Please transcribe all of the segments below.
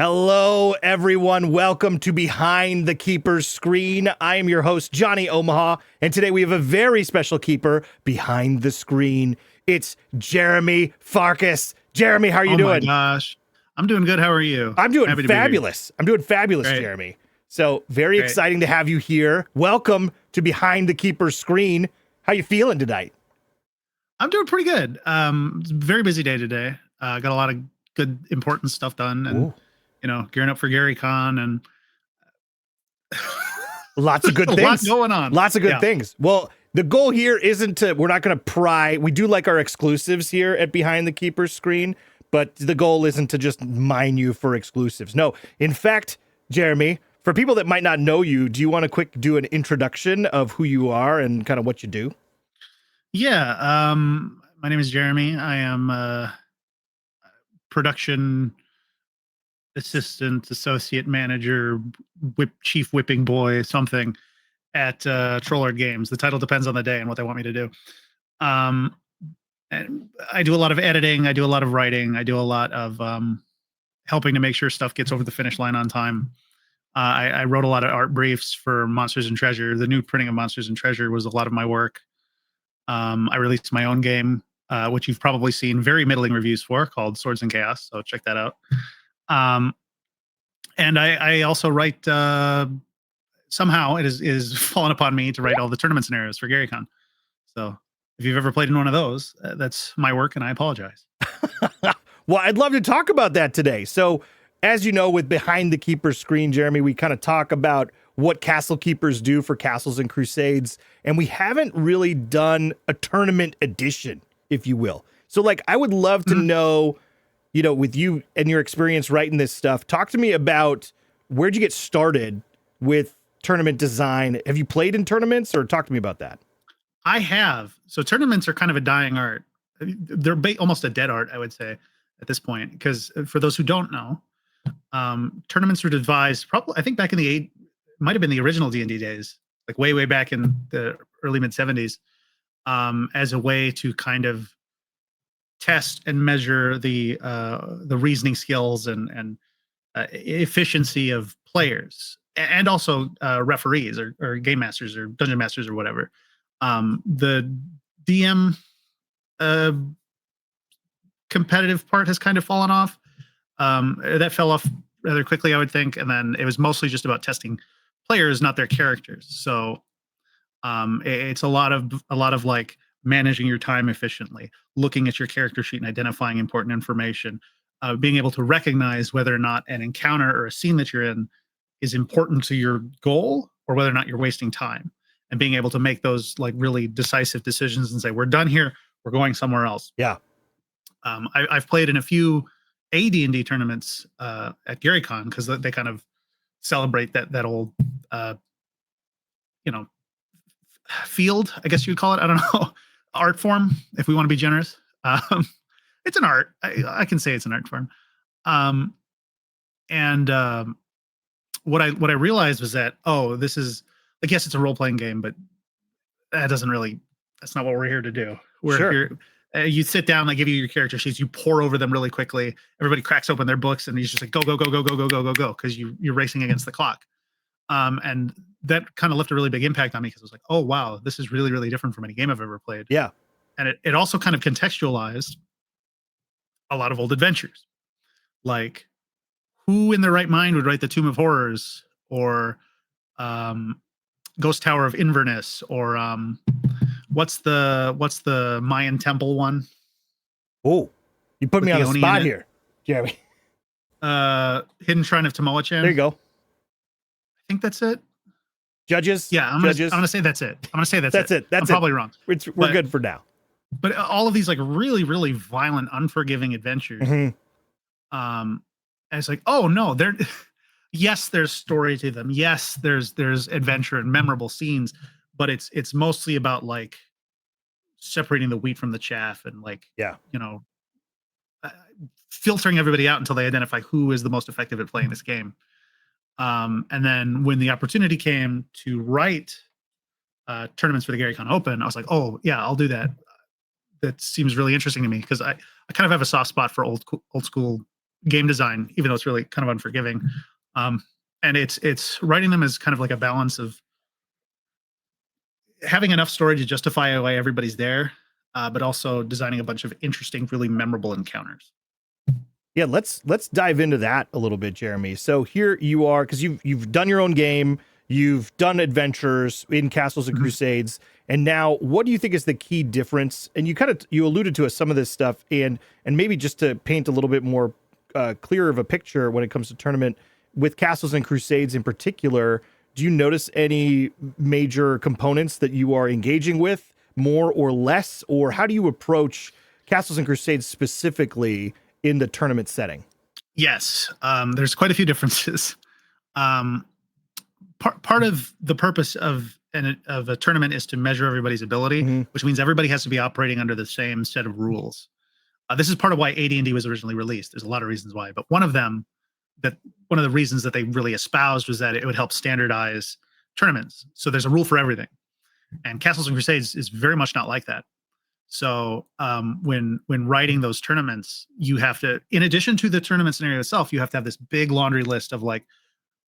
Hello, everyone. Welcome to Behind the Keeper's Screen. I am your host, Johnny Omaha, and today we have a very special keeper behind the screen. It's Jeremy Farkas. Jeremy, how are you doing? Oh my gosh. I'm doing good. How are you? I'm doing fabulous. I'm doing fabulous, Great. Jeremy. So very exciting to have you here. Welcome to Behind the Keeper's Screen. How you feeling tonight? I'm doing pretty good. It's a very busy day today. Got a lot of good, important stuff done, and gearing up for GaryCon and lots of good things. A lot going on. Lots of good things. Well, the goal here isn't to, we're not going to pry. We do like our exclusives here at Behind the Keeper's Screen, but the goal isn't to just mine you for exclusives. No, in fact, Jeremy, for people that might not know you, do you want to do an introduction of who you are and kind of what you do? Yeah. My name is Jeremy. I am a production assistant, associate manager, chief whipping boy, something at Trollord Games. The title depends on the day and what they want me to do. And I do a lot of editing. I do a lot of writing. I do a lot of helping to make sure stuff gets over the finish line on time. I wrote a lot of art briefs for Monsters and Treasure. The new printing of Monsters and Treasure was a lot of my work. I released my own game, which you've probably seen very middling reviews for, called Swords and Chaos. So check that out. And I also write, somehow it is fallen upon me to write all the tournament scenarios for GaryCon. So if you've ever played in one of those, that's my work, and I apologize. Well, I'd love to talk about that today. So as you know, with Behind the Keeper's Screen, Jeremy, we kind of talk about what castle keepers do for Castles and Crusades, and we haven't really done a tournament edition, if you will. So like, I would love to know, with you and your experience writing this stuff, talk to me about where'd you get started with tournament design? Have you played in tournaments, or talk to me about that? I have. So tournaments are kind of a dying art. They're almost a dead art, I would say, at this point, because for those who don't know, tournaments were devised probably, I think, back in the might have been the original D&D days, like way back in the early mid 70s, as a way to kind of test and measure the reasoning skills and efficiency of players, and also referees or game masters or dungeon masters or whatever. The DM competitive part has kind of fallen off. That fell off rather quickly, I would think, and then it was mostly just about testing players, not their characters. So it's a lot of like managing your time efficiently, looking at your character sheet and identifying important information, being able to recognize whether or not an encounter or a scene that you're in is important to your goal, or whether or not you're wasting time, and being able to make those like really decisive decisions and say, we're done here, we're going somewhere else. Yeah. I've played in a few AD&D tournaments at GaryCon, because they kind of celebrate that old field, I guess you'd call it. I don't know, art form, if we want to be generous. It's an art. I can say it's an art form. What I realized was that, this is, I guess it's a role-playing game, but that's not what we're here to do. We're here. You sit down, they give you your character sheets, you pour over them really quickly. Everybody cracks open their books, and he's just like, go, because you're racing against the clock. And that kind of left a really big impact on me, because I was like, oh, wow, this is really, really different from any game I've ever played. Yeah. And it also kind of contextualized a lot of old adventures. Like, who in their right mind would write the Tomb of Horrors, or Ghost Tower of Inverness, or what's the Mayan temple one? Oh, you put me on the spot here, Jeremy. Hidden Shrine of Tamoachan. There you go. I think that's it. Judges. Yeah, I'm gonna say that's it. That's it. I'm probably wrong. We're good for now. But all of these like really, really violent, unforgiving adventures. And it's like, oh no, yes, there's story to them. Yes, there's adventure and memorable scenes, but it's mostly about like separating the wheat from the chaff, and like, filtering everybody out until they identify who is the most effective at playing this game. And then when the opportunity came to write tournaments for the GaryCon Open, I was like, oh yeah, I'll do that. That seems really interesting to me, because I kind of have a soft spot for old school game design, even though it's really kind of unforgiving. And it's writing them as kind of like a balance of having enough story to justify why everybody's there, but also designing a bunch of interesting, really memorable encounters. Yeah, let's dive into that a little bit, Jeremy. So here you are, because you've done your own game, you've done adventures in Castles and Crusades, and now what do you think is the key difference? And you alluded to some of this stuff, and maybe just to paint a little bit more clearer of a picture when it comes to tournament with Castles and Crusades in particular. Do you notice any major components that you are engaging with more or less, or how do you approach Castles and Crusades specifically in the tournament setting? Yes, there's quite a few differences. Part of the purpose of a tournament is to measure everybody's ability, which means everybody has to be operating under the same set of rules. This is part of why AD&D was originally released. There's a lot of reasons why, but one of the reasons that they really espoused was that it would help standardize tournaments. So there's a rule for everything, and Castles and Crusades is very much not like that. So when writing those tournaments, you have to, in addition to the tournament scenario itself, you have to have this big laundry list of like,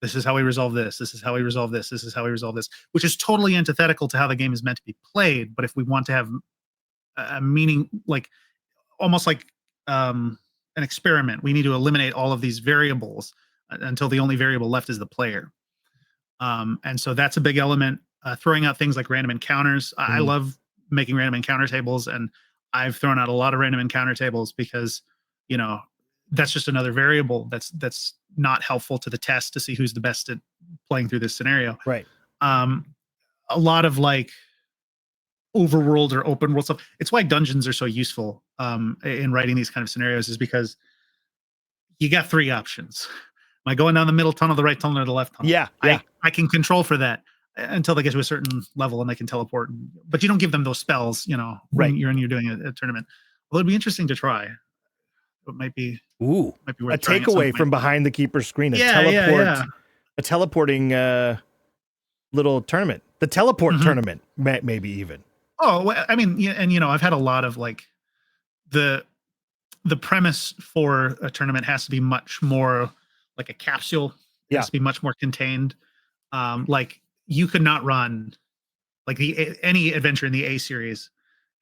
this is how we resolve this. This is how we resolve this. This is how we resolve this, which is totally antithetical to how the game is meant to be played. But if we want to have a meaning, like almost like an experiment, we need to eliminate all of these variables until the only variable left is the player. And so that's a big element. Throwing out things like random encounters. I love making random encounter tables, and I've thrown out a lot of random encounter tables because, you know, that's just another variable that's not helpful to the test to see who's the best at playing through this scenario. Right. A lot of like overworld or open world stuff. It's why dungeons are so useful in writing these kind of scenarios, is because you got three options. Am I going down the middle tunnel, the right tunnel, or the left tunnel? Yeah. I can control for that until they get to a certain level and they can teleport. But you don't give them those spells, you know, when you're doing a tournament. Well, it'd be interesting to try. It might be worth a takeaway from behind the keeper's screen. A teleporting little tournament. The teleport tournament, maybe even. Oh, well, I mean, and you know, I've had a lot of like the premise for a tournament has to be much more like a capsule. It has to be much more contained. Like you could not run like any adventure in the A series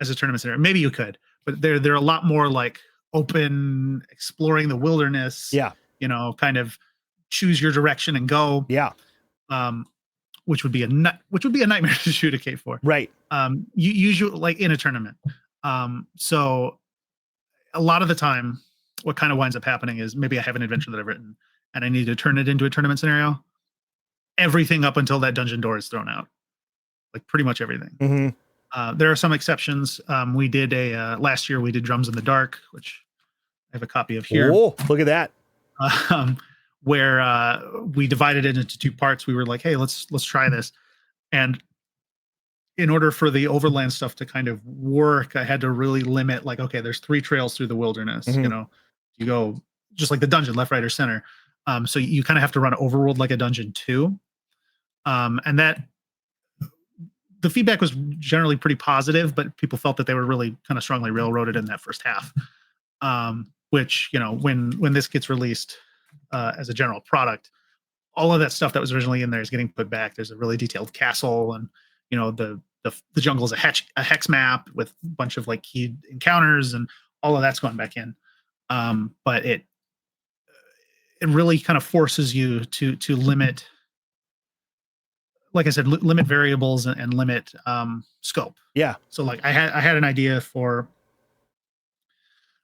as a tournament scenario. Maybe you could, but they're a lot more like open, exploring the wilderness. Yeah. You know, kind of choose your direction and go. Yeah. Which would be a nightmare to adjudicate for. Right. You usually like in a tournament. So a lot of the time, what kind of winds up happening is maybe I have an adventure that I've written and I need to turn it into a tournament scenario. Everything up until that dungeon door is thrown out, like pretty much everything. There are some exceptions. We did last year we did Drums in the Dark, which I have a copy of here. Oh, look at that. Where we divided it into two parts. We were like, hey, let's try this. And in order for the overland stuff to kind of work, I had to really limit, like, okay, there's 3 trails through the wilderness. You know, you go just like the dungeon, left, right, or center. So you kind of have to run overworld like a dungeon too. And that the feedback was generally pretty positive, but people felt that they were really kind of strongly railroaded in that first half. Which, you know, when this gets released as a general product, all of that stuff that was originally in there is getting put back. There's a really detailed castle, and you know the jungle is a hex map with a bunch of like key encounters, and all of that's gone back in. But it really kind of forces you to limit, like I said, limit variables and limit scope. Yeah. So like I had an idea for.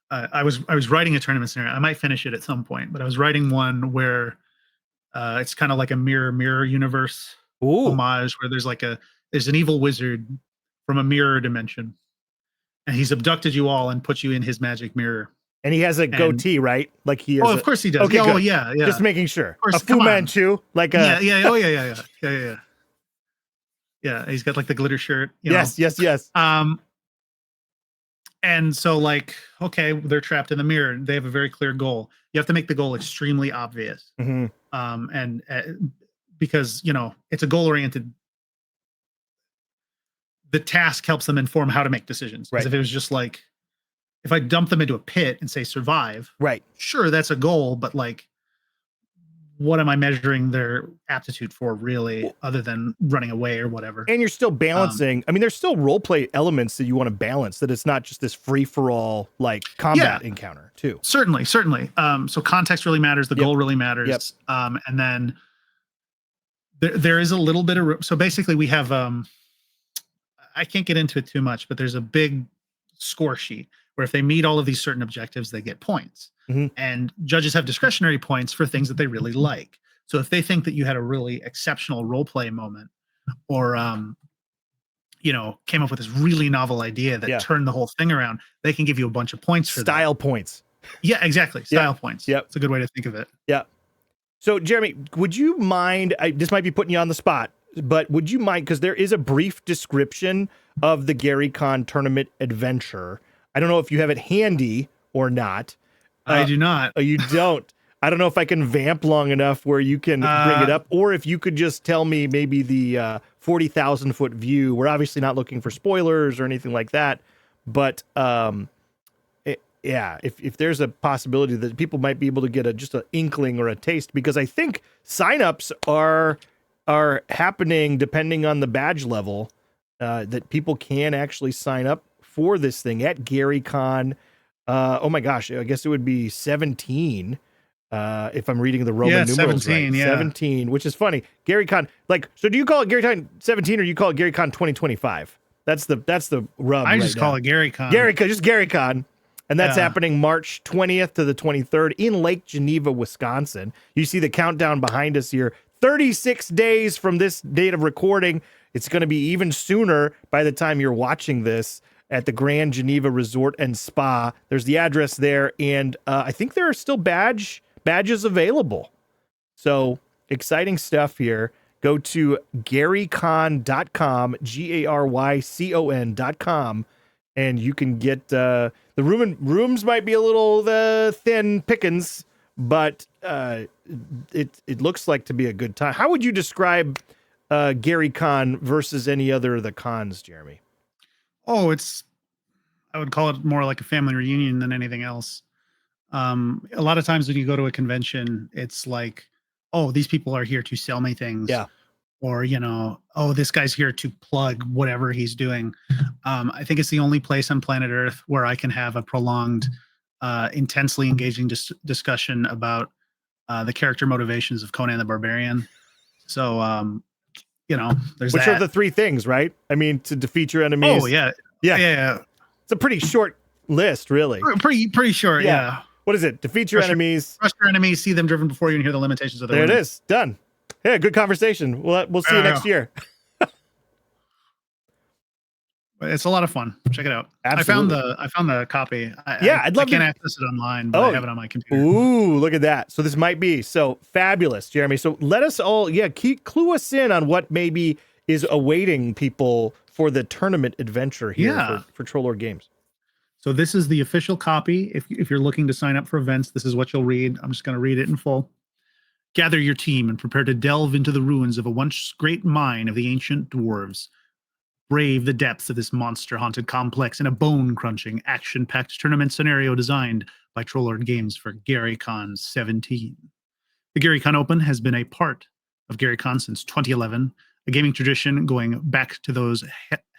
I was writing a tournament scenario. I might finish it at some point, but I was writing one where it's kind of like a mirror universe homage, where there's an evil wizard from a mirror dimension, and he's abducted you all and put you in his magic mirror. And he has a goatee, right? Like he is. Oh, of course he does. Okay, oh, yeah. Just making sure. Of course, a Fu Manchu, like a yeah. Oh, yeah. Yeah, he's got like the glitter shirt. Yes. And so like, okay, they're trapped in the mirror. They have a very clear goal. You have to make the goal extremely obvious. And because, you know, it's a goal oriented, the task helps them inform how to make decisions. Because if it was just like, if I dump them into a pit and say survive, Right. sure, that's a goal, but like, what am I measuring their aptitude for really, other than running away or whatever? And you're still balancing. I mean, there's still role play elements that you want to balance, that it's not just this free for all like combat encounter too. Certainly. So context really matters. The goal really matters. And then there is a little bit of, so basically we have, I can't get into it too much, but there's a big score sheet where if they meet all of these certain objectives, they get points. And judges have discretionary points for things that they really like. So if they think that you had a really exceptional role play moment, or came up with this really novel idea that turned the whole thing around, they can give you a bunch of points for style points. Yeah, exactly. Style points. It's a good way to think of it. Yeah. So Jeremy, would you mind, this might be putting you on the spot, but would you mind, because there is a brief description of the GaryCon tournament adventure. I don't know if you have it handy or not. I do not. You don't. I don't know if I can vamp long enough where you can bring it up, or if you could just tell me maybe the 40,000 foot view. We're obviously not looking for spoilers or anything like that, but if there's a possibility that people might be able to get just an inkling or a taste, because I think signups are happening depending on the badge level, that people can actually sign up for this thing at GaryCon. Oh my gosh, I guess it would be 17 if I'm reading the Roman numerals 17, right. 17, which is funny. GaryCon, so do you call it GaryCon 17 or you call it GaryCon 2025? That's the rub. I just call it GaryCon. Just GaryCon. And that's happening March 20th to the 23rd in Lake Geneva, Wisconsin. You see the countdown behind us here. 36 days from this date of recording. It's going to be even sooner by the time you're watching this, at the Grand Geneva Resort and Spa. There's the address there, and I think there are still badges available. So exciting stuff here. Go to GaryCon.com, GaryCon.com, and you can get the rooms might be a little thin pickings, but it looks like to be a good time. How would you describe GaryCon versus any other of the cons, Jeremy? Oh, I would call it more like a family reunion than anything else. A lot of times when you go to a convention, it's like, oh, these people are here to sell me things. Yeah. Or, oh, this guy's here to plug whatever he's doing. I think it's the only place on planet Earth where I can have a prolonged, intensely engaging discussion about the character motivations of Conan the Barbarian. So, there's Which are the three things, right? I mean, to defeat your enemies. Oh, yeah. It's a pretty short list, really. Pretty short, yeah. What is it? Defeat your enemies. Crush your enemies, see them driven before you, and hear the limitations of their There it is. Done. Yeah, good conversation. We'll see you next year. It's a lot of fun. Check it out. Absolutely. I found the copy. I'd love I can't access it online, but I have it on my computer. Ooh, look at that. So this might be so fabulous, Jeremy. So let us all, clue us in on what maybe is awaiting people for the tournament adventure here for Trollord Games. So this is the official copy. If you're looking to sign up for events, this is what you'll read. I'm just going to read it in full. Gather your team and prepare to delve into the ruins of a once great mine of the ancient dwarves. Brave the depths of this monster-haunted complex in a bone-crunching, action-packed tournament scenario designed by Trollord Games for GaryCon 17. The GaryCon Open has been a part of GaryCon since 2011, a gaming tradition going back to those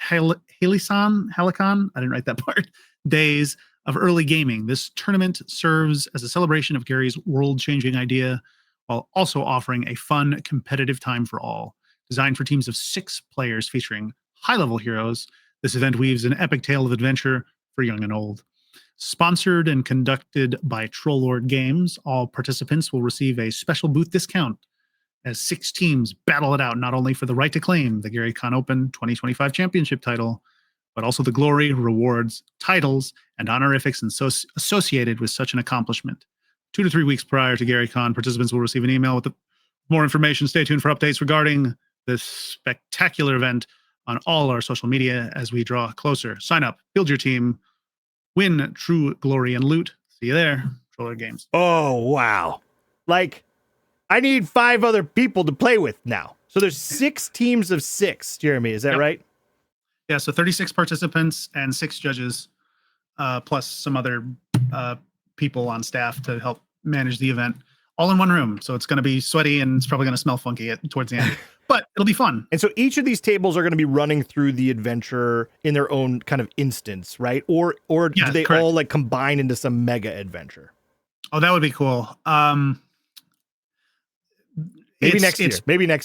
Helicon, I didn't write that part, days of early gaming. This tournament serves as a celebration of Gary's world-changing idea, while also offering a fun, competitive time for all. Designed for teams of 6 players featuring high-level heroes, this event weaves an epic tale of adventure for young and old. Sponsored and conducted by Trollord Games, all participants will receive a special booth discount as 6 teams battle it out not only for the right to claim the GaryCon Open 2025 championship title, but also the glory, rewards, titles, and honorifics associated with such an accomplishment. 2 to 3 weeks prior to GaryCon, participants will receive an email with more information. Stay tuned for updates regarding this spectacular event on all our social media as we draw closer. Sign up, build your team, win true glory and loot. See you there, Trollord Games. Oh, wow. I need 5 other people to play with now. So there's 6 teams of 6, Jeremy. Is that right? Yeah, so 36 participants and 6 judges. plus some other people on staff to help manage the event, all in one room. So it's going to be sweaty and it's probably going to smell funky towards the end, but it'll be fun. And so each of these tables are going to be running through the adventure in their own kind of instance, right? Or do they correct. all like combine into some mega adventure? Oh, that would be cool. Maybe next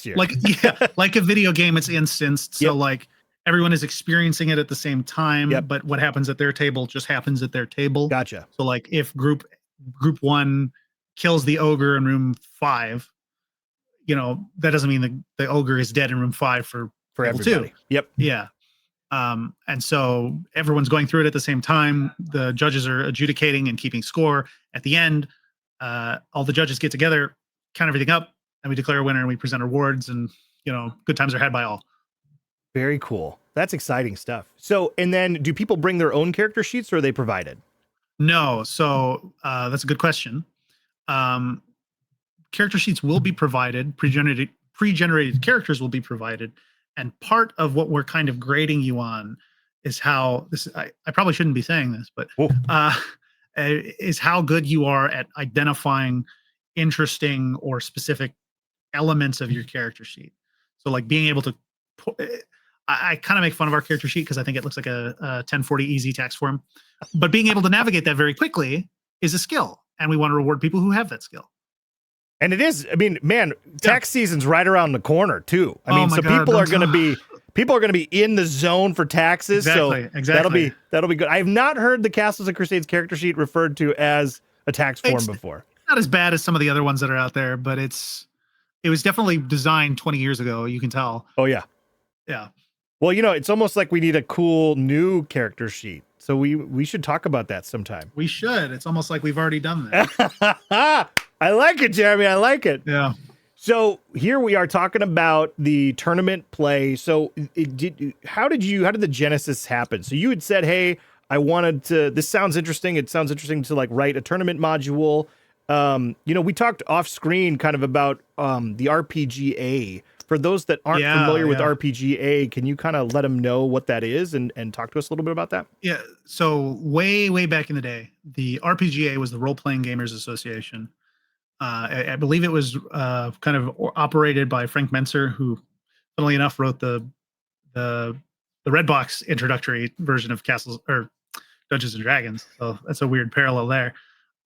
year. Like, yeah, like a video game, it's instanced. So like everyone is experiencing it at the same time, but what happens at their table just happens at their table. Gotcha. So like if group 1 kills the ogre in room 5, that doesn't mean the ogre is dead in room 5 for everybody. 2. Yep. Yeah. And so everyone's going through it at the same time. The judges are adjudicating and keeping score. At the end, all the judges get together, count everything up, and we declare a winner and we present awards, and good times are had by all. Very cool. That's exciting stuff. So, and then do people bring their own character sheets, or are they provided? No. So that's a good question. Character sheets will be provided. Pre-generated characters will be provided. And part of what we're kind of grading you on is how this. I probably shouldn't be saying this, but is how good you are at identifying interesting or specific elements of your character sheet. So like being able to, I kind of make fun of our character sheet because I think it looks like a 1040 easy tax form, but being able to navigate that very quickly is a skill, and we want to reward people who have that skill. And it is, I mean, man, tax season's right around the corner too. I mean, so people are going to be in the zone for taxes. Exactly. So that'll be good. I have not heard the Castles and Crusades character sheet referred to as a tax form before. Not as bad as some of the other ones that are out there, but it was definitely designed 20 years ago. You can tell. Oh yeah. Yeah. Well, it's almost like we need a cool new character sheet. So we should talk about that sometime. We should. It's almost like we've already done that. I like it, Jeremy. I like it. Yeah. So here we are talking about the tournament play. So how did the genesis happen? So you had said, hey, this sounds interesting. It sounds interesting to like write a tournament module. We talked off screen kind of about the RPGA. For those that aren't familiar with RPGA, can you kind of let them know what that is and talk to us a little bit about that? Yeah. So way, way back in the day, the RPGA was the Role Playing Gamers Association. I believe it was kind of operated by Frank Menser, who, funnily enough, wrote the Red Box introductory version of Castles or Dungeons and Dragons. So that's a weird parallel there.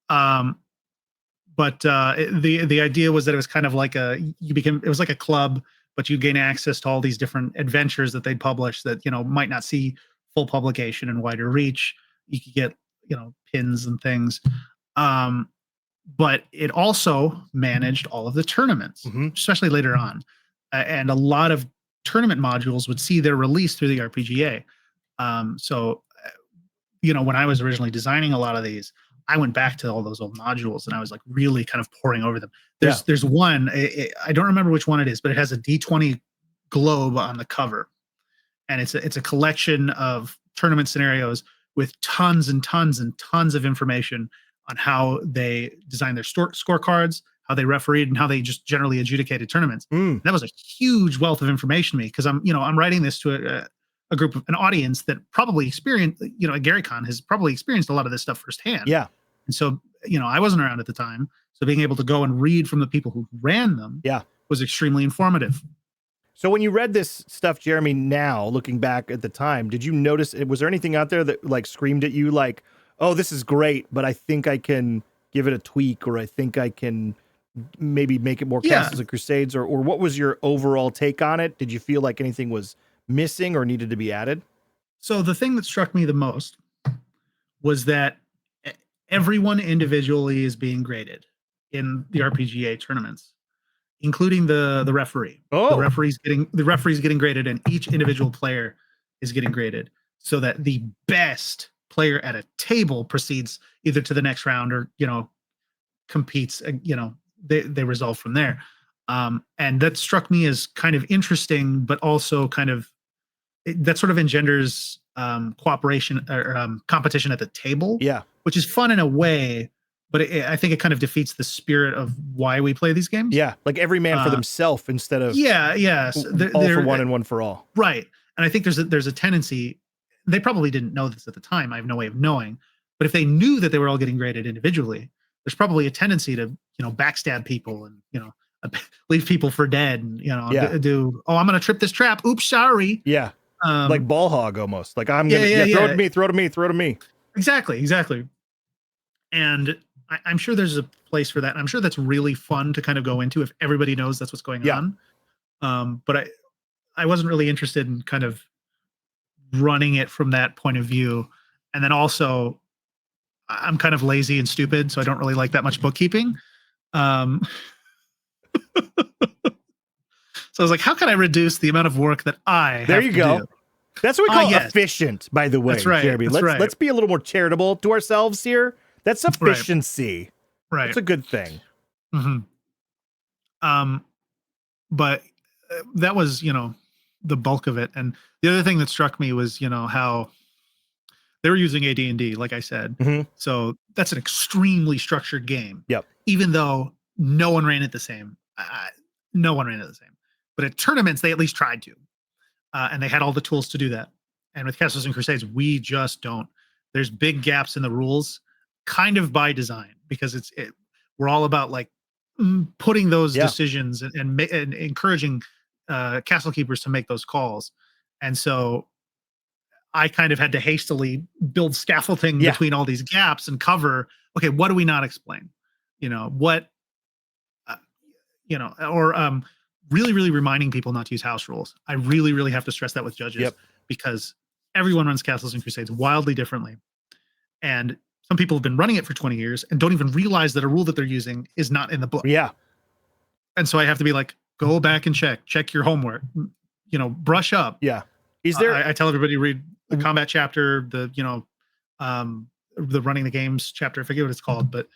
But the idea was that it was kind of like it was like a club, but you gain access to all these different adventures that they'd publish that, might not see full publication and wider reach. You could get, pins and things. But it also managed all of the tournaments, especially later on. And a lot of tournament modules would see their release through the RPGA. So, when I was originally designing a lot of these, I went back to all those old modules and I was like really kind of poring over them. There's one, I don't remember which one it is, but it has a D20 globe on the cover. And it's a collection of tournament scenarios with tons and tons and tons of information on how they designed their scorecards, how they refereed, and how they just generally adjudicated tournaments. That was a huge wealth of information to me because I'm writing this to a group of an audience that probably experienced, GaryCon has probably experienced a lot of this stuff firsthand. Yeah. And so, I wasn't around at the time. So being able to go and read from the people who ran them was extremely informative. So when you read this stuff, Jeremy, now looking back at the time, did you notice, was there anything out there that like screamed at you like, oh, this is great, but I think I can give it a tweak, or I think I can maybe make it more Castles and Crusades, or what was your overall take on it? Did you feel like anything was missing or needed to be added? So the thing that struck me the most was that everyone individually is being graded in the RPGA tournaments, including the referee. The referee's getting graded, and each individual player is getting graded so that the best player at a table proceeds either to the next round or, competes, they resolve from there. And that struck me as kind of interesting, but also kind of, that sort of engenders cooperation or competition at the table. Yeah. Which is fun in a way, but I think it kind of defeats the spirit of why we play these games. Yeah. Like every man for themselves instead of all for one and one for all. Right. And I think there's a tendency, they probably didn't know this at the time. I have no way of knowing. But if they knew that they were all getting graded individually, there's probably a tendency to, backstab people and, leave people for dead and, oh, I'm going to trip this trap. Oops, sorry. Yeah. Like ball hog almost. Like I'm going to throw it to me. Exactly. And I'm sure there's a place for that. And I'm sure that's really fun to kind of go into if everybody knows that's what's going on. But I wasn't really interested in kind of running it from that point of view. And then also I'm kind of lazy and stupid, so I don't really like that much bookkeeping. So I was like, how can I reduce the amount of work that I have to do? That's what we call efficient, by the way, that's right, Jeremy. Let's be a little more charitable to ourselves here. That's efficiency. Right. It's a good thing. Mm-hmm. But that was, the bulk of it. And the other thing that struck me was, how they were using AD&D, like I said. Mm-hmm. So that's an extremely structured game. Yep. Even though no one ran it the same. No one ran it the same. But at tournaments, they at least tried to. And they had all the tools to do that. And with Castles and Crusades, we just don't. There's big gaps in the rules, kind of by design, because we're all about like putting those decisions and encouraging castle keepers to make those calls. And so I kind of had to hastily build scaffolding between all these gaps and cover, okay, what do we not explain? Really, really reminding people not to use house rules. I really, really have to stress that with judges because everyone runs Castles and Crusades wildly differently. And some people have been running it for 20 years and don't even realize that a rule that they're using is not in the book. Yeah. And so I have to be like, go back and check your homework, brush up. Yeah. Is there, I tell everybody read the combat chapter, the running the games chapter. I forget what it's called, but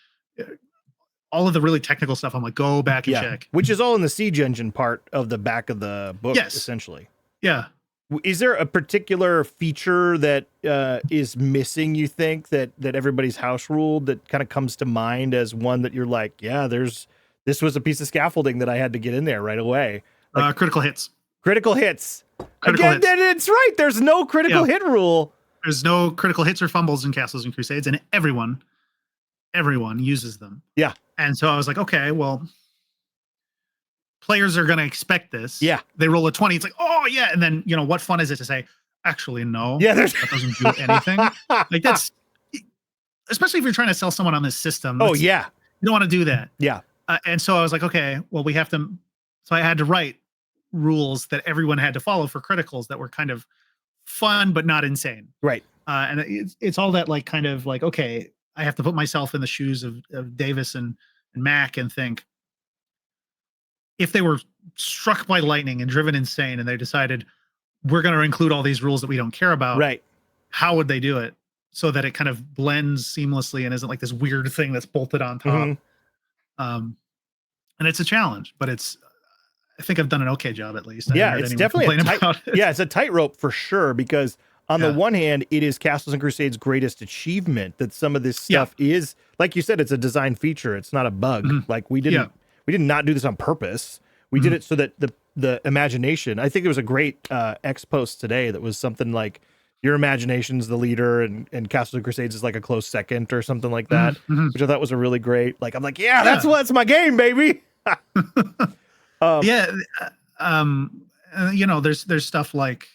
all of the really technical stuff, I'm like, go back and check. Which is all in the siege engine part of the back of the book, essentially. Yeah. Is there a particular feature that is missing, you think, that everybody's house ruled that kind of comes to mind as one that you're like, this was a piece of scaffolding that I had to get in there right away? Like, critical hits. Critical hits. Again, it's right. There's no critical hit rule. There's no critical hits or fumbles in Castles and Crusades, and everyone uses them. Yeah. And so I was like, okay, well, players are going to expect this. Yeah. They roll a 20. It's like, oh, yeah. And then, what fun is it to say, actually, no. Yeah, that doesn't do anything. Like, that's, especially if you're trying to sell someone on this system. Oh, yeah. You don't want to do that. Yeah. And so I was like, okay, well, we have to. So I had to write rules that everyone had to follow for criticals that were kind of fun, but not insane. Right. And it's all that, like, kind of like, okay, I have to put myself in the shoes of Davis and Mac and think, if they were struck by lightning and driven insane and they decided we're going to include all these rules that we don't care about, right? How would they do it so that it kind of blends seamlessly and isn't like this weird thing that's bolted on top? And it's a challenge, but I think I've done an okay job at least. It's definitely it's a tightrope for sure, because on the one hand, it is Castles and Crusades' greatest achievement that some of this stuff is, like you said, it's a design feature. It's not a bug. Like we did not do this on purpose. We did it so that the imagination, I think there was a great X post today that was something like, your imagination's the leader and Castles and Crusades is like a close second or something like that, which I thought was a really great, like, I'm like, that's what's my game, baby. There's stuff like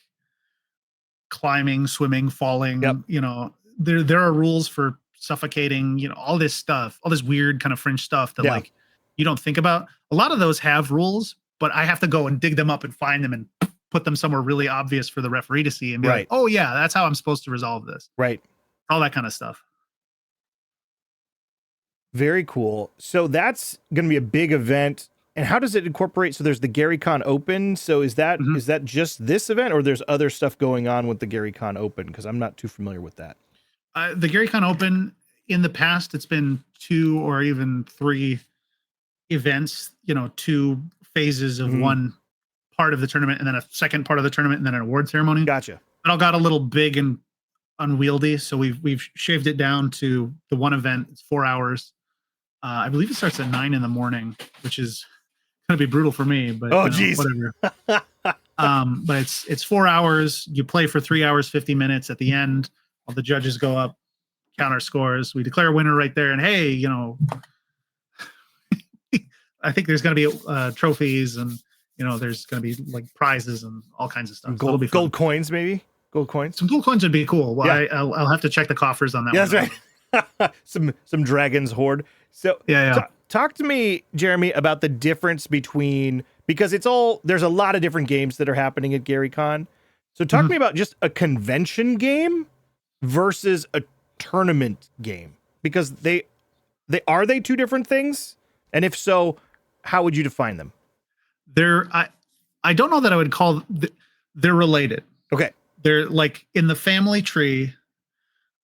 climbing, swimming, falling, there are rules for suffocating, all this stuff, all this weird kind of fringe stuff that like you don't think about. A lot of those have rules, but I have to go and dig them up and find them and put them somewhere really obvious for the referee to see and be like, oh yeah, that's how I'm supposed to resolve this. Right. All that kind of stuff. Very cool. So that's going to be a big event. And how does it incorporate? So there's the GaryCon Open. So is that just this event, or there's other stuff going on with the GaryCon Open? Because I'm not too familiar with that. The GaryCon Open, in the past, it's been 2 or even 3 events, 2 phases of one part of the tournament, and then a second part of the tournament, and then an award ceremony. Gotcha. It all got a little big and unwieldy, so we've shaved it down to the one event. It's 4 hours. I believe it starts at 9 in the morning, which is going to be brutal for me, but whatever. But it's 4 hours. You play for 3 hours, 50 minutes. At the end, all the judges go up, count our scores. We declare a winner right there. And hey, I think there's going to be trophies and there's going to be like prizes and all kinds of stuff. So it'll be fun. Gold coins, maybe. Gold coins. Some gold coins would be cool. Well, Yeah. I'll have to check the coffers on that. Yeah, one. that's right. some dragons horde. So Yeah. Talk to me, Jeremy, about the difference between, because there's a lot of different games that are happening at GaryCon. So talk to me about just a convention game versus a tournament game, because are they two different things? And if so, how would you define them? I don't know that I would call they're related. Okay. They're like in the family tree.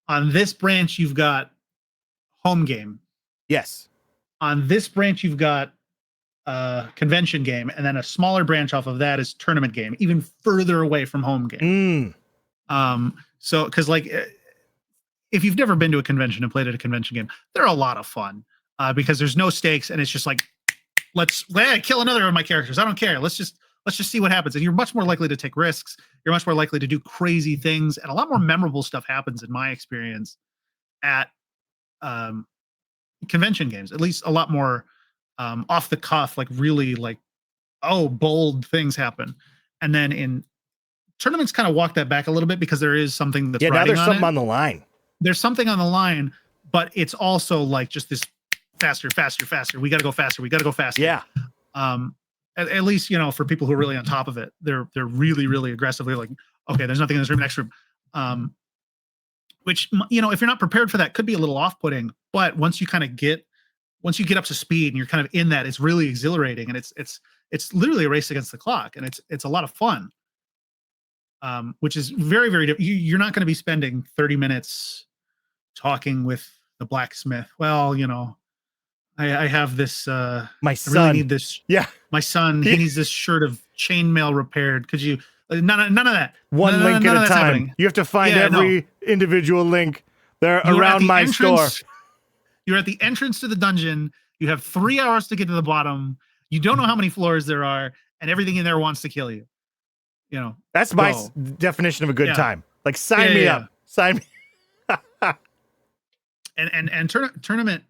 On this branch, you've got home game. Yes. On this branch, you've got convention game, and then a smaller branch off of that is tournament game, even further away from home game. So because like if you've never been to a convention and played at a convention game, they're a lot of fun because there's no stakes, and it's just like let's kill another of my characters. I don't care. Let's just see what happens. And you're much more likely to take risks. You're much more likely to do crazy things, and a lot more memorable stuff happens in my experience at convention games. At least a lot more off the cuff, like really like bold things happen. And then in tournaments, kind of walk that back a little bit because there is something that's now there's something on on the line. There's something on the line, but it's also like just this faster. We got to go faster. Yeah. At least, for people who are really on top of it, they're really, really aggressively like, okay, there's nothing in this room, next room. Which, if you're not prepared for that, could be a little off-putting. But once you get up to speed and you're kind of in that, it's really exhilarating, and it's literally a race against the clock, and it's a lot of fun. Which is very, very different. You're not going to be spending 30 minutes talking with the blacksmith. Well, I have this. My son. I really need this. Yeah. My son. He needs this shirt of chainmail repaired. Could you? None of that. One link at a time. Happening. You have to find every individual link there around my store. You're at the entrance to the dungeon. You have 3 hours to get to the bottom. You don't know how many floors there are, and everything in there wants to kill you. That's my definition of a good time. Like, sign me up. Sign me. And tournament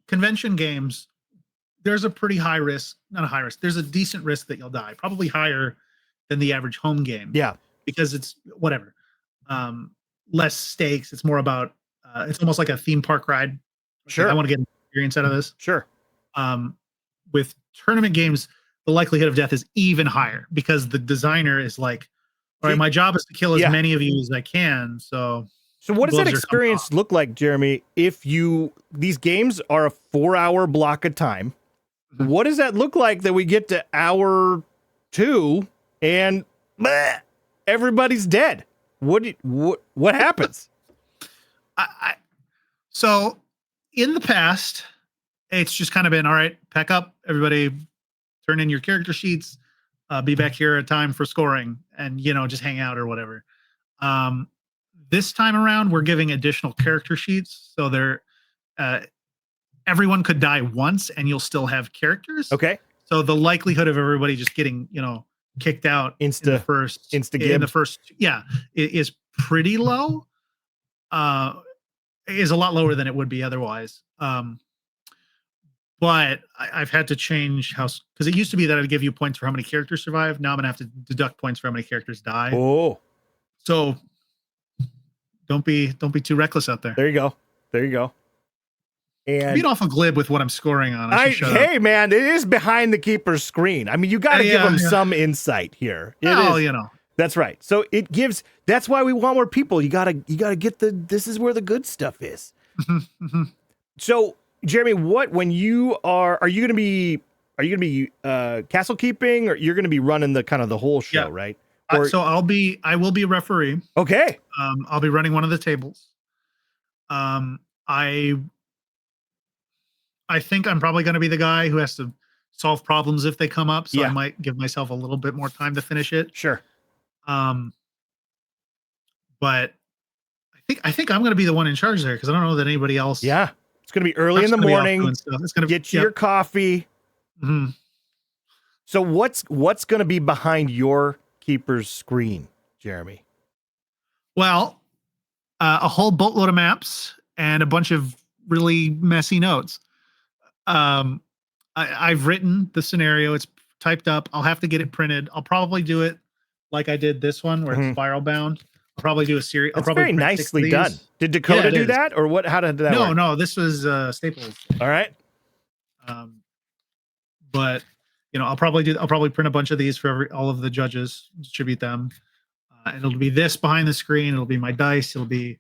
convention games, there's a pretty high risk, not a high risk. There's a decent risk that you'll die, probably higher than the average home game. Yeah. Because it's whatever. Less stakes. It's more about, it's almost like a theme park ride. Sure. I want to get an experience out of this. Sure. With tournament games, the likelihood of death is even higher because the designer is like, all right, my job is to kill as many of you as I can. So what does that experience look like, Jeremy? If these games are a 4-hour block of time, what does that look like that we get to hour 2 and everybody's dead? What happens? So in the past, it's just kind of been, all right, pack up, everybody, turn in your character sheets, be back here at time for scoring, and just hang out or whatever. This time around, we're giving additional character sheets, so they're everyone could die once, and you'll still have characters. Okay. So the likelihood of everybody just getting kicked out in the first is pretty low. Is a lot lower than it would be otherwise. But I've had to change because it used to be that I'd give you points for how many characters survive. Now I'm gonna have to deduct points for how many characters die. Oh, so don't be too reckless out there. There you go. And being awful glib with what I'm scoring on. Hey man, it is behind the keeper's screen. I mean, you got to give them some insight here. That's right. So that's why we want more people. You gotta get this is where the good stuff is. So Jeremy, when you are you going to be castle keeping, or you're going to be running the whole show, right? So I will be a referee. Okay. I'll be running one of the tables. I think I'm probably going to be the guy who has to solve problems if they come up. So I might give myself a little bit more time to finish it. Sure. But I think I'm going to be the one in charge there because I don't know that anybody else. Yeah. It's going to be early in the morning. It's going to get you your coffee. Mm-hmm. So what's going to be behind your keeper's screen, Jeremy? Well, a whole boatload of maps and a bunch of really messy notes. I've written the scenario. It's typed up. I'll have to get it printed. I'll probably do it like I did this one where it's spiral bound. I'll probably do a series. I'll That's probably very print nicely done. Did Dakota do that, or what? How did that work? No, this was Staples. All right. But I'll probably print a bunch of these for all of the judges, distribute them. And it'll be this behind the screen. It'll be my dice. It'll be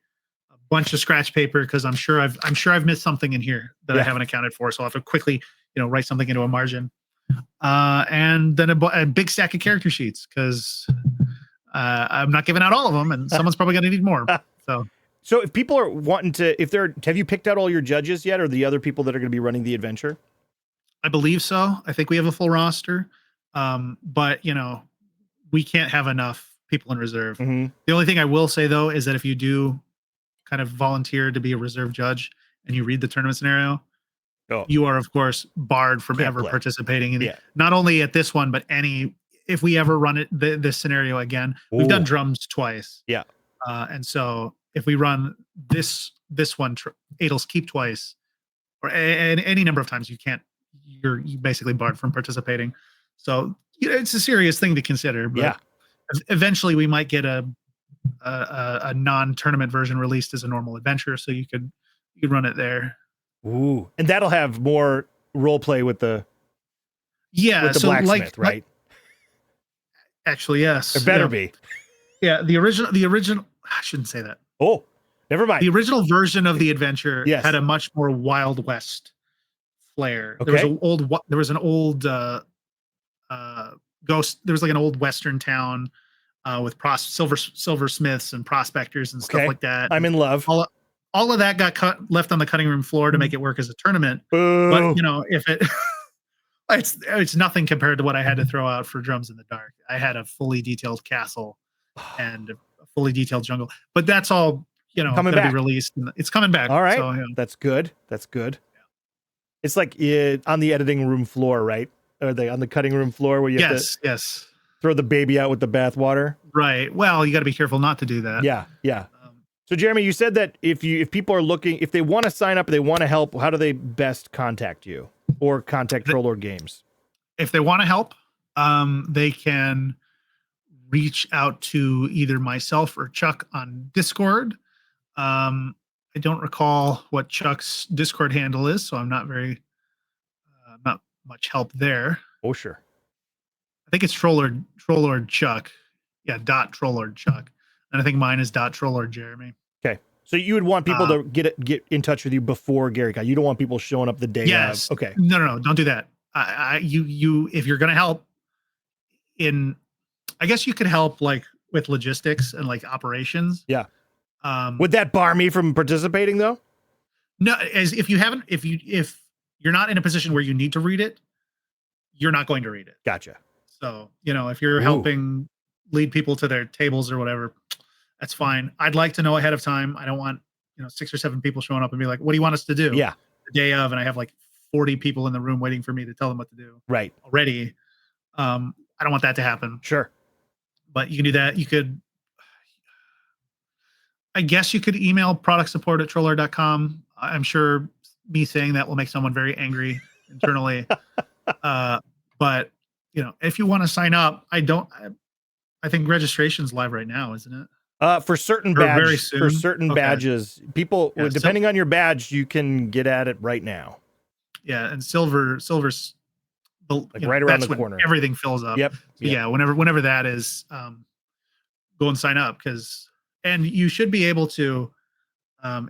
a bunch of scratch paper because I'm sure I've missed something in here that I haven't accounted for. So I'll have to quickly write something into a margin. And then a big stack of character sheets because I'm not giving out all of them, and someone's probably going to need more. So if people are wanting to, have you picked out all your judges yet, or the other people that are going to be running the adventure? I believe so. I think we have a full roster, but we can't have enough people in reserve. Mm-hmm. The only thing I will say though is that if you do kind of volunteer to be a reserve judge and you read the tournament scenario, you are of course barred from ever participating in not only at this one, but if we ever run it this scenario again. We've done drums twice. And so if we run this one, Adel's Keep twice, or any number of times, you're basically barred from participating. So it's a serious thing to consider. But eventually we might get a non-tournament version released as a normal adventure, so you could run it there. Ooh, and that'll have more role play with the blacksmith, right? Actually, yes. It better be. Yeah, the original. I shouldn't say that. Oh, never mind. The original version of the adventure had a much more Wild West flair. Okay. There was an old ghost. There was like an old Western town with silversmiths and prospectors and stuff like that. I'm in love. All of that got left on the cutting room floor to make it work as a tournament. Boo. But if it it's nothing compared to what I had to throw out for Drums in the Dark. I had a fully detailed castle and a fully detailed jungle, but that's all going to be released. It's coming back. All right, so, that's good. That's good. Yeah. It's like on the editing room floor, right? Are they on the cutting room floor where you have to throw the baby out with the bathwater? Right. Well, you got to be careful not to do that. Yeah. Yeah. So Jeremy, you said that if people are looking, if they want to sign up, they want to help, how do they best contact you or contact Trollord Games? If they want to help, they can reach out to either myself or Chuck on Discord. I don't recall what Chuck's Discord handle is, so I'm not not much help there. Oh, sure. I think it's Trollord Chuck. Yeah, .Trollord Chuck. And I think mine is .Trollord Jeremy. Okay. So you would want people to get in touch with you before Gary got. You don't want people showing up the day of. Okay. No, don't do that. You if you're going to help I guess you could help like with logistics and like operations. Yeah. Would that bar me from participating though? No, if you're not in a position where you need to read it, you're not going to read it. Gotcha. So, if you're helping lead people to their tables or whatever, that's fine. I'd like to know ahead of time. I don't want, 6 or 7 people showing up and be like, what do you want us to do? Yeah. The day of, and I have like 40 people in the room waiting for me to tell them what to do. Right. Already. I don't want that to happen. Sure. But you can do that. I guess you could email productsupport@trollord.com. I'm sure me saying that will make someone very angry internally. But if you want to sign up, I think registration's live right now, isn't it? For certain badges, people, depending on your badge, you can get at it right now. Yeah, and silver's right around the corner. Everything fills up. Yep. So yeah, whenever that is, go and sign up and you should be able to,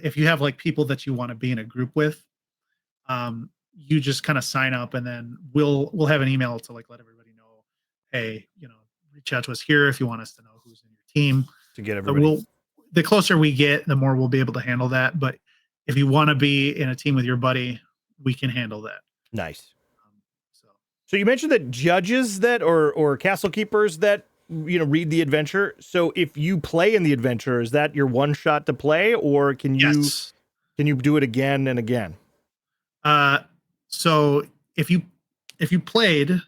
if you have like people that you want to be in a group with, you just kind of sign up, and then we'll have an email to like let everybody know, hey, reach out to us here if you want us to know who's in your team. To get everybody. The closer we get, the more we'll be able to handle that. But if you want to be in a team with your buddy, we can handle that. Nice. So you mentioned that judges that or castle keepers that read the adventure. So if you play in the adventure, is that your one shot to play, or can you do it again and again? So if you played,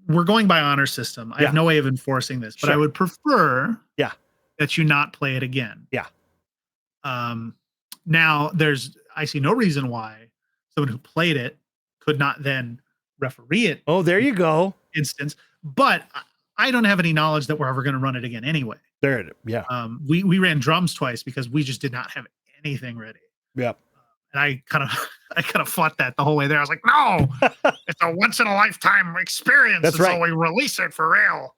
we're going by honor system. I have no way of enforcing this, but I would prefer that you not play it again. Yeah. Now I see no reason why someone who played it could not then referee it. Oh, there you go. Instance, but I don't have any knowledge that we're ever going to run it again anyway. There, yeah. We ran drums twice because we just did not have anything ready. Yep. And I kind of fought that the whole way there. I was like, no, it's a once in a lifetime experience. That's right. So we release it for real.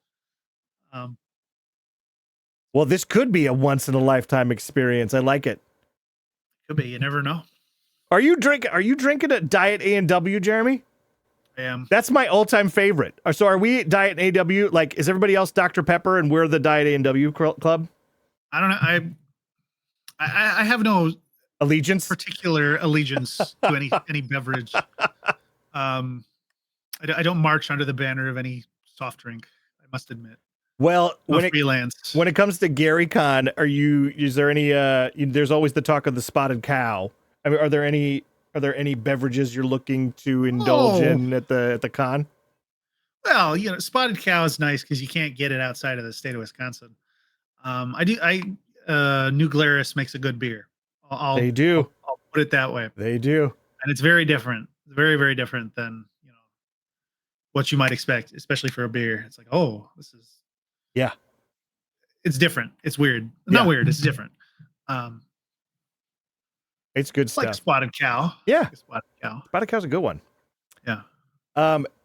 Well, this could be a once in a lifetime experience. I like it. Could be. You never know. Are you drinking a Diet A&W, Jeremy? I am. That's my all-time favorite. So are we Diet A&W? Like, is everybody else Dr. Pepper and we're the Diet A&W club? I don't know. I have no particular allegiance to any beverage. I don't march under the banner of any soft drink, I must admit. Well, when it comes to Gary Con, is there any there's always the talk of the spotted cow. I mean, are there any beverages you're looking to indulge in at the con? Well, spotted cow is nice because you can't get it outside of the state of Wisconsin. New Glarus makes a good beer. They do. I'll put it that way. They do. And it's very different. Very, very different than, what you might expect, especially for a beer. It's like, oh, this is. Yeah. It's different. It's weird. Not weird. It's different. It's good stuff. Like spotted cow. Yeah. Like spotted cow. Spotted cow's a good one. Yeah.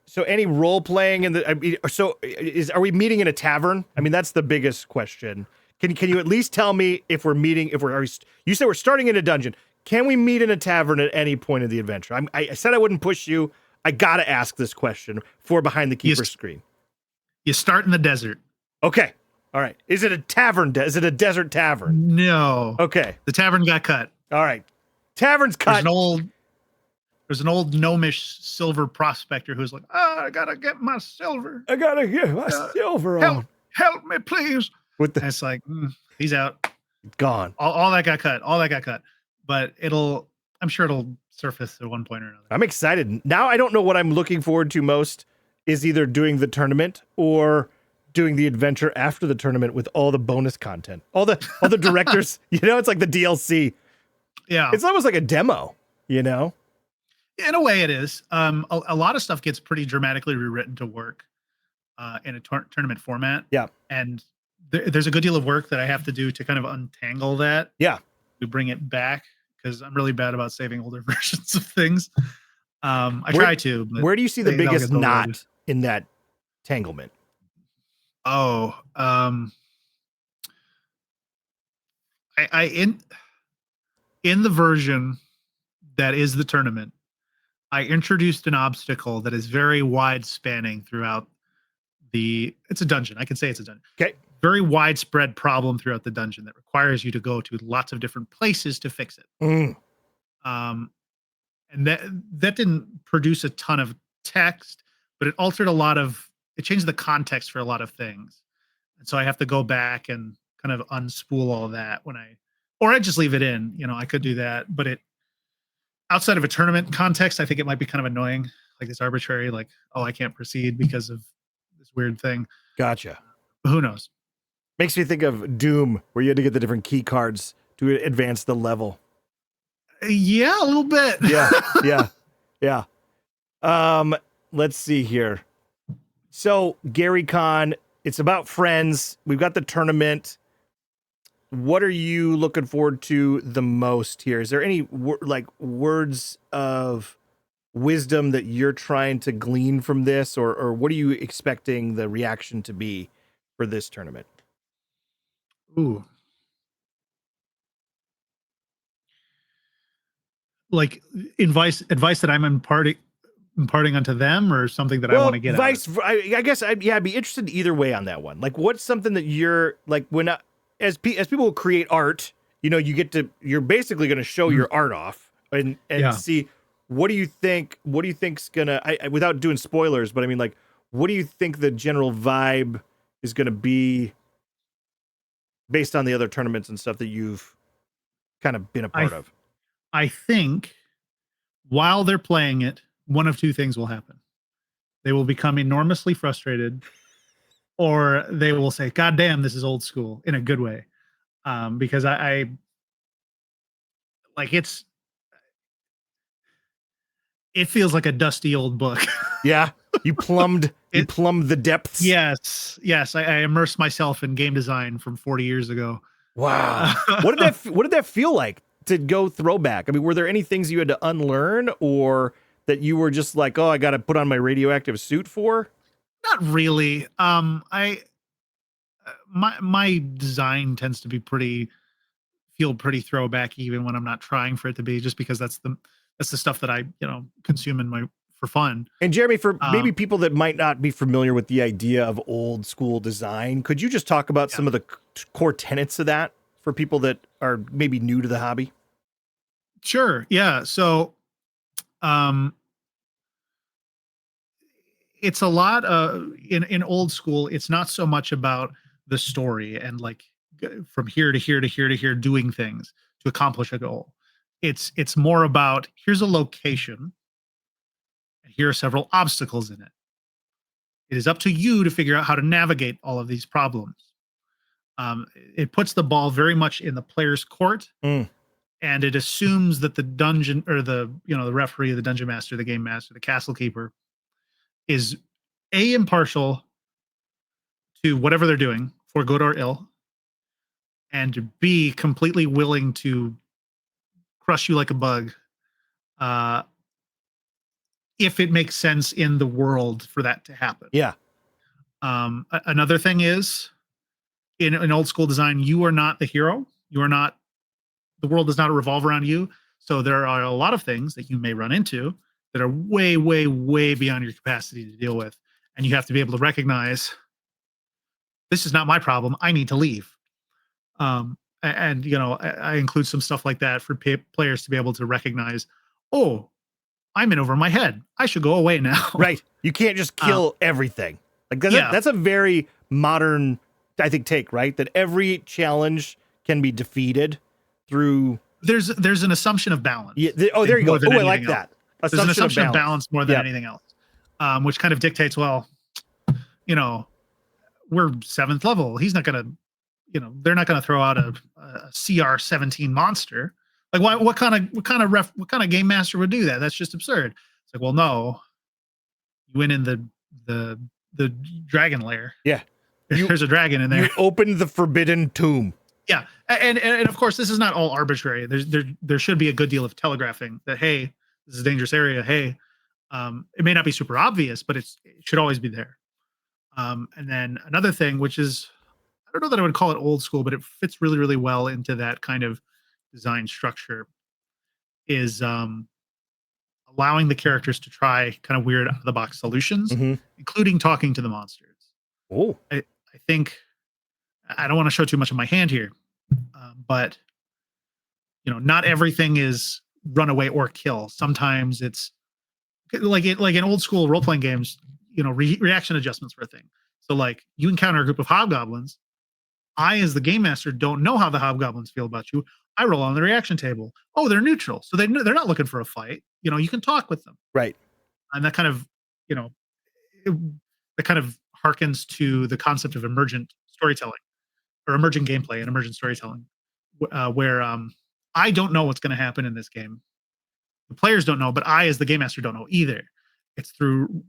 So any role playing are we meeting in a tavern? I mean, that's the biggest question. Can you at least tell me if we're meeting, you said we're starting in a dungeon. Can we meet in a tavern at any point of the adventure? I said I wouldn't push you. I got to ask this question for Behind the Keeper screen. You start in the desert. Okay. All right. Is it a tavern? Is it a desert tavern? No. Okay. The tavern got cut. All right. Tavern's cut. There's an old gnomish silver prospector who's like, I gotta get my silver. I gotta get my silver on. Help me, please. And it's like, he's out. Gone. All that got cut. But I'm sure it'll surface at one point or another. I'm excited. Now I don't know what I'm looking forward to most is either doing the tournament or doing the adventure after the tournament with all the bonus content. All the directors, it's like the DLC. Yeah. It's almost like a demo, In a way it is. A lot of stuff gets pretty dramatically rewritten to work in a tournament format. Yeah. And there's a good deal of work that I have to do to kind of untangle that. Yeah. To bring it back because I'm really bad about saving older versions of things. I try to. But where do you see the biggest knot in that tanglement? Oh, in the version that is the tournament, I introduced an obstacle that is very wide spanning throughout it's a dungeon. I can say it's a dungeon. Okay. Very widespread problem throughout the dungeon that requires you to go to lots of different places to fix it. And that didn't produce a ton of text, but it altered it changed the context for a lot of things. And so I have to go back and kind of unspool all that or I just leave it in, I could do that, but outside of a tournament context, I think it might be kind of annoying. Like it's arbitrary, like, I can't proceed because of this weird thing. Gotcha. But who knows? Makes me think of Doom, where you had to get the different key cards to advance the level. Yeah, a little bit. Yeah. Let's see here. So Gary Con, it's about friends. We've got the tournament. What are you looking forward to the most here? Is there any words of wisdom that you're trying to glean from this, or what are you expecting the reaction to be for this tournament? Ooh. Like advice that I'm imparting onto them, or something that I want to get I guess I'd be interested either way on that one. Like, what's something that you're like as people create art, you're basically going to show your art off and see what do you think's gonna, without doing spoilers, but I mean, like, what do you think the general vibe is going to be based on the other tournaments and stuff that you've kind of been a part of? I think while they're playing it, one of two things will happen. they will become enormously frustrated, or they will say, "God damn, this is old school," in a good way. Because I like it feels like a dusty old book. Yeah. You plumbed It the depths. yes, I immersed myself in game design from 40 years ago. Wow. What did that feel like to go throwback? I mean, were there any things you had to unlearn, or that you were just like, oh, I got to put on my radioactive suit for? Not really. I my design tends to be feel pretty throwback even when I'm not trying for it to be, just because that's the stuff that I consume in my for fun. And Jeremy, for maybe Um, people that might not be familiar with the idea of old school design, could you just talk about yeah, some of the core tenets of that for people that are maybe new to the hobby? sure. Yeah. So um, it's a lot in old school. It's not so much about the story and like from here to here to here to here doing things to accomplish a goal. It's more about here's a location and here are several obstacles in it. It is up to you to figure out how to navigate all of these problems. It puts the ball very much in the player's court, Mm, and it assumes that the dungeon or the referee, the dungeon master, the game master, the castle keeper is a impartial to whatever they're doing for good or ill, and B completely willing to crush you like a bug uh, if it makes sense in the world for that to happen. yeah. Another thing is in old school design, you are not the hero. You are not the world does not revolve around you. So there are a lot of things that you may run into that are way, way, way beyond your capacity to deal with, and you have to be able to recognize this is not my problem. I need to leave. And I include some stuff like that for players to be able to recognize, oh, I'm in over my head. I should go away now. Right. You can't just um, kill everything. Like yeah, that's a very modern, I think, take, right? That every challenge can be defeated through. there's an assumption of balance. Yeah. I There think you go. more than Oh, I like anything else. that. There's an Assumption of assumption of balance. balance more than Yep. anything else, which kind of dictates, well, you know, we're seventh level. He's not gonna, they're not gonna throw out a CR 17 monster. Like, what kind of game master would do that? That's just absurd. It's like, well, no, you went in the the dragon lair. Yeah. You There's a dragon in there. you opened the forbidden tomb. Yeah, and of course, this is not all arbitrary. There should be a good deal of telegraphing that, hey, this is a dangerous area. Hey, it may not be super obvious, but it should always be there. And then another thing, which is I don't know that I would call it old school, but it fits really, really well into that kind of design structure, is allowing the characters to try kind of weird out of the box solutions, Mm-hmm. including talking to the monsters. Oh, I think I don't want to show too much of my hand here, but not everything is run away or kill. Sometimes it's like in old school role playing games. Reaction adjustments were a thing. So like you encounter a group of hobgoblins. I, as the game master, don't know how the hobgoblins feel about you. I roll on the reaction table. Oh, they're neutral, so they're not looking for a fight. You can talk with them, right. and that kind of you know it, that kind of harkens to the concept of emergent storytelling or emergent gameplay and emergent storytelling, where I don't know what's going to happen in this game. The players don't know, but I, as the game master, don't know either. It's through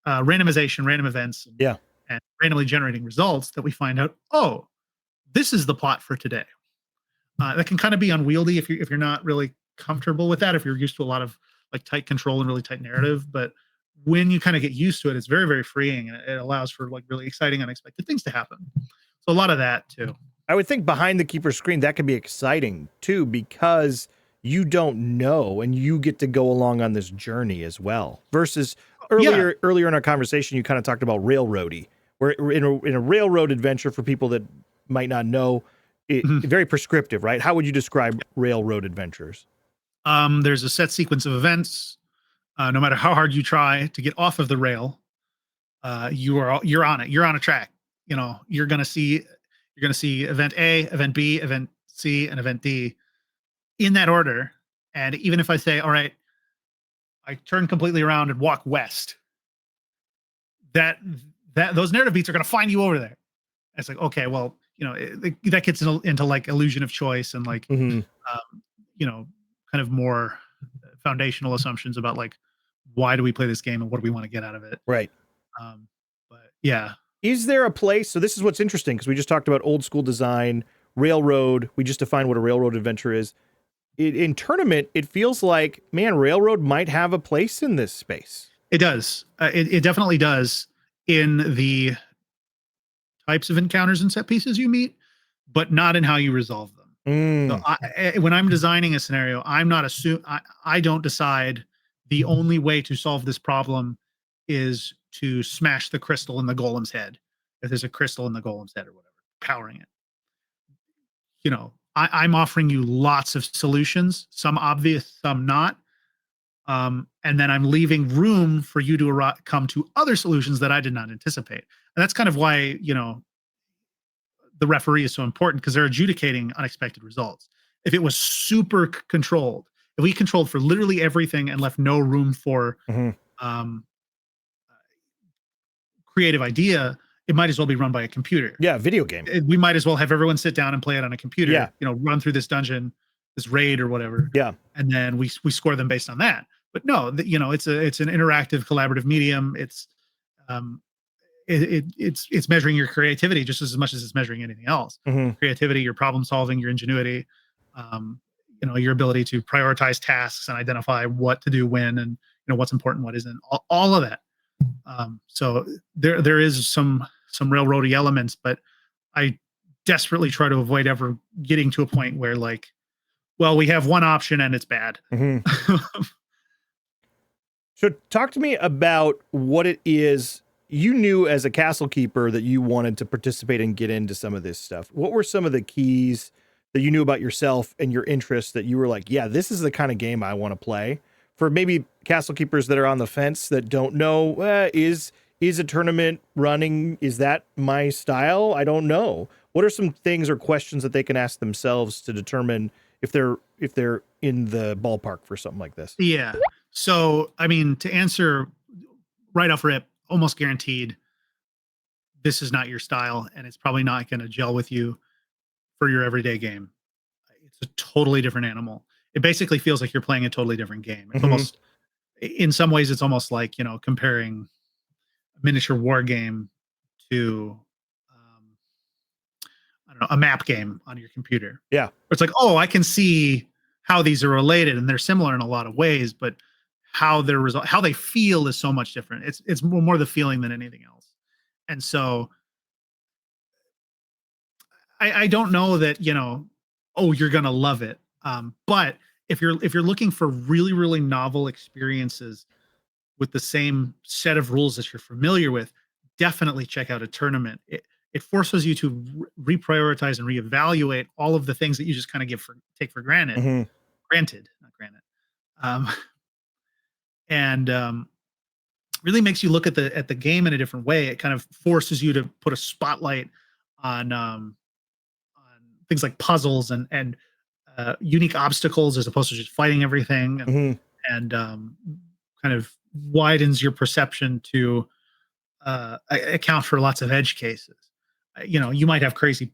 randomization, random events, Yeah. and randomly generating results that we find out. Oh, this is the plot for today. That can kind of be unwieldy if you're not really comfortable with that. If you're used to a lot of like tight control and really tight narrative, but when you kind of get used to it, it's very, very freeing, and it allows for like really exciting, unexpected things to happen. So a lot of that too. I would think behind the keeper screen that could be exciting too, because you don't know and you get to go along on this journey as well. Versus Yeah. earlier in our conversation, you kind of talked about railroady, where in a railroad adventure, for people that might not know, Mhm. very prescriptive, right? How would you describe railroad adventures? There's a set sequence of events. No matter how hard you try to get off of the rail, you're on it. You're on a track. You're gonna see event A, event B, event C, and event D in that order. And even if I say, all right, I turn completely around and walk west, that those narrative beats are going to find you over there. It's like, okay, well, that gets into like illusion of choice and like, Mhm. kind of more foundational assumptions about like, why do we play this game and what do we want to get out of it? Right. But yeah. Is there a place? So this is what's interesting because we just talked about old school design, railroad. We just defined what a railroad adventure is. In tournament, it feels like, man, railroad might have a place in this space. It does. It definitely does in the types of encounters and set pieces you meet, but not in how you resolve them. So when I'm designing a scenario, I'm not I don't decide the only way to solve this problem is to smash the crystal in the golem's head. If there's a crystal in the golem's head or whatever, powering it. I'm offering you lots of solutions, some obvious, some not. And then I'm leaving room for you to come to other solutions that I did not anticipate. And that's kind of why, the referee is so important, because they're adjudicating unexpected results. If it was super controlled, if we controlled for literally everything and left no room for creative idea, it might as well be run by a computer. Yeah, video game. We might as well have everyone sit down and play it on a computer. Yeah. Run through this dungeon, this raid or whatever. Yeah. And then we score them based on that. But no, it's an interactive, collaborative medium. It's it's measuring your creativity just as much as it's measuring anything else. Creativity, your problem solving, your ingenuity, your ability to prioritize tasks and identify what to do when, and what's important, what isn't, all of that. So there is some railroady elements, but I desperately try to avoid ever getting to a point where like, well, we have one option and it's bad. So talk to me about what it is you knew as a castle keeper that you wanted to participate and get into some of this stuff. What were some of the keys that you knew about yourself and your interests that you were like, yeah, this is the kind of game I want to play? For maybe castle keepers that are on the fence that don't know, is a tournament running? Is that my style? I don't know. What are some things or questions that they can ask themselves to determine if they're in the ballpark for something like this? Yeah. So, I mean, to answer right off rip, almost guaranteed, this is not your style, and it's probably not going to gel with you for your everyday game. It's a totally different animal. It basically feels like you're playing a totally different game. It's almost, in some ways, it's almost like, comparing a miniature war game to, I don't know, a map game on your computer. Yeah. It's like, oh, I can see how these are related and they're similar in a lot of ways, but how they feel is so much different. It's more the feeling than anything else. And so I don't know that, oh, you're going to love it. But if you're looking for really, really novel experiences with the same set of rules that you're familiar with, definitely check out a tournament. It forces you to reprioritize and reevaluate all of the things that you just kind of take for granted. Granted, not granted. And really makes you look at the game in a different way. It kind of forces you to put a spotlight on things like puzzles and unique obstacles as opposed to just fighting everything, and kind of widens your perception to account for lots of edge cases. You might have crazy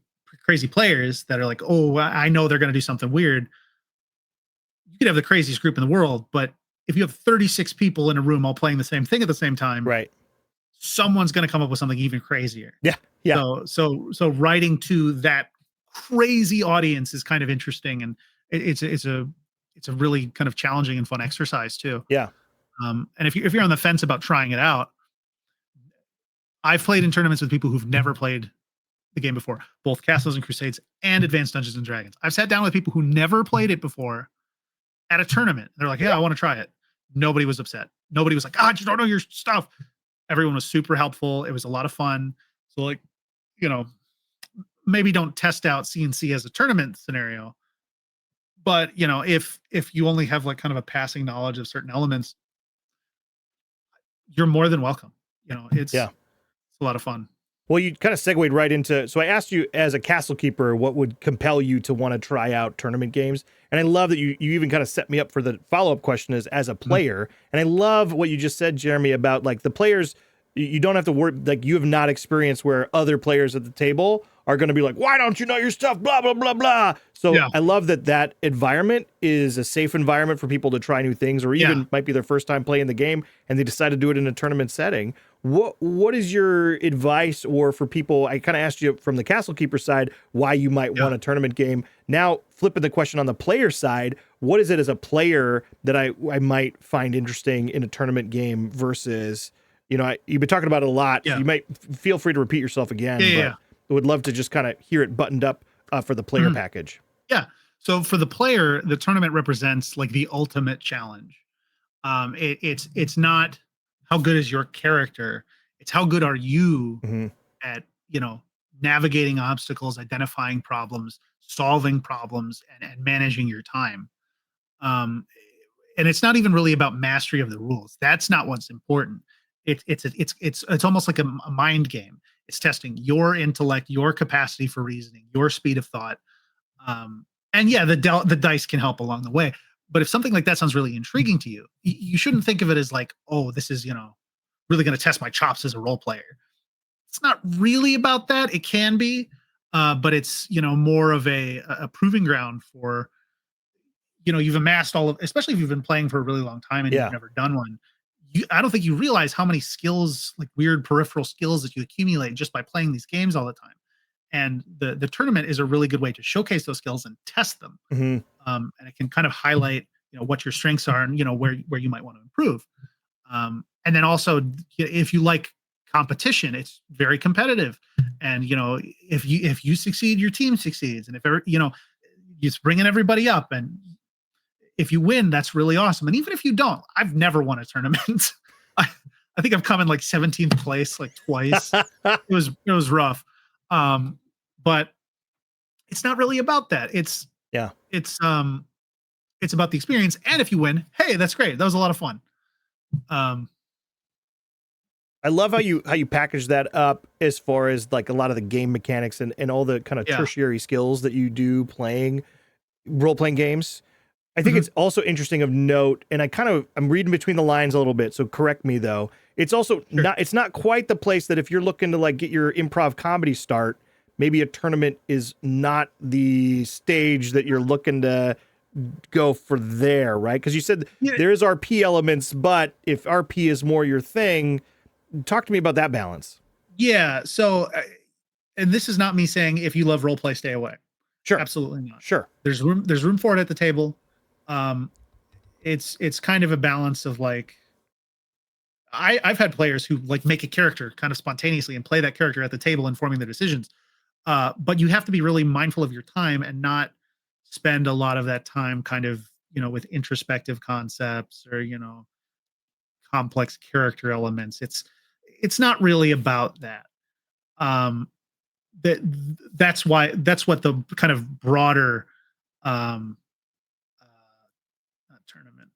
players that are like, oh, I know they're going to do something weird. You could have the craziest group in the world, but if you have 36 people in a room all playing the same thing at the same time, right, someone's going to come up with something even crazier. Yeah. So writing to that crazy audience is kind of interesting, and it's a really kind of challenging and fun exercise too. Yeah. And if you're on the fence about trying it out, I've played in tournaments with people who've never played the game before, both Castles and Crusades and Advanced Dungeons and Dragons. I've sat down with people who never played it before at a tournament. They're like, yeah, I want to try it. Nobody was upset. Nobody was like, I just don't know your stuff. Everyone was super helpful. It was a lot of fun. So like, maybe don't test out CNC as a tournament scenario, but if you only have like kind of a passing knowledge of certain elements, you're more than welcome. It's a lot of fun. Well, you kind of segued right into, so I asked you as a castle keeper, what would compel you to want to try out tournament games? And I love that you even kind of set me up for the follow-up question as a player. And I love what you just said, Jeremy, about like the players, You don't have to worry, like you have not experienced where other players at the table are going to be like, why don't you know your stuff? Blah, blah, blah, blah. So Yeah. I love that environment is a safe environment for people to try new things, or even might be their first time playing the game and they decide to do it in a tournament setting. What is your advice, or for people, I kind of asked you from the Castle Keeper side, why you might want a tournament game. Now flipping the question on the player side, what is it as a player that I might find interesting in a tournament game versus, you know, you've been talking about it a lot. So you might feel free to repeat yourself again, but I would love to just kind of hear it buttoned up for the player package. Yeah. So for the player, the tournament represents like the ultimate challenge. It's not how good is your character, it's how good are you at, you know, navigating obstacles, identifying problems, solving problems, and managing your time. And it's not even really about mastery of the rules. That's not what's important. It's almost like a mind game. It's testing your intellect, your capacity for reasoning, your speed of thought. And yeah, the dice can help along the way. But if something like that sounds really intriguing to you, you shouldn't think of it as like, oh, this is, you know, really going to test my chops as a role player. It's not really about that. It can be, but it's, you know, more of a proving ground for, you know, you've amassed all of, especially if you've been playing for a really long time and you've never done one. I don't think you realize how many skills, like weird peripheral skills that you accumulate just by playing these games all the time. And the tournament is a really good way to showcase those skills and test them. And it can kind of highlight, you know, what your strengths are and, you know, where you might want to improve. And then also, if you like competition, it's very competitive. And, you know, if you succeed, your team succeeds. And if ever, you know, it's bringing everybody up, and if you win, that's really awesome. And even if you don't, I've never won a tournament. I think I've come in like 17th place like twice. It was rough. But it's not really about that. It's about the experience. And if you win, hey, that's great. That was a lot of fun. I love how you package that up as far as like a lot of the game mechanics and all the kind of tertiary skills that you do playing role-playing games. I think it's also interesting of note, and I'm reading between the lines a little bit, so correct me though. It's also it's not quite the place that if you're looking to like get your improv comedy start, maybe a tournament is not the stage that you're looking to go for there, right? Because you said there's RP elements, but if RP is more your thing, talk to me about that balance. Yeah. So, and this is not me saying if you love role play, stay away. Sure. Absolutely not. Sure. There's room for it at the table. It's kind of a balance of like, I've had players who like make a character kind of spontaneously and play that character at the table, informing their decisions. But you have to be really mindful of your time and not spend a lot of that time kind of, you know, with introspective concepts or, you know, complex character elements. It's not really about that. That's what the kind of broader not tournament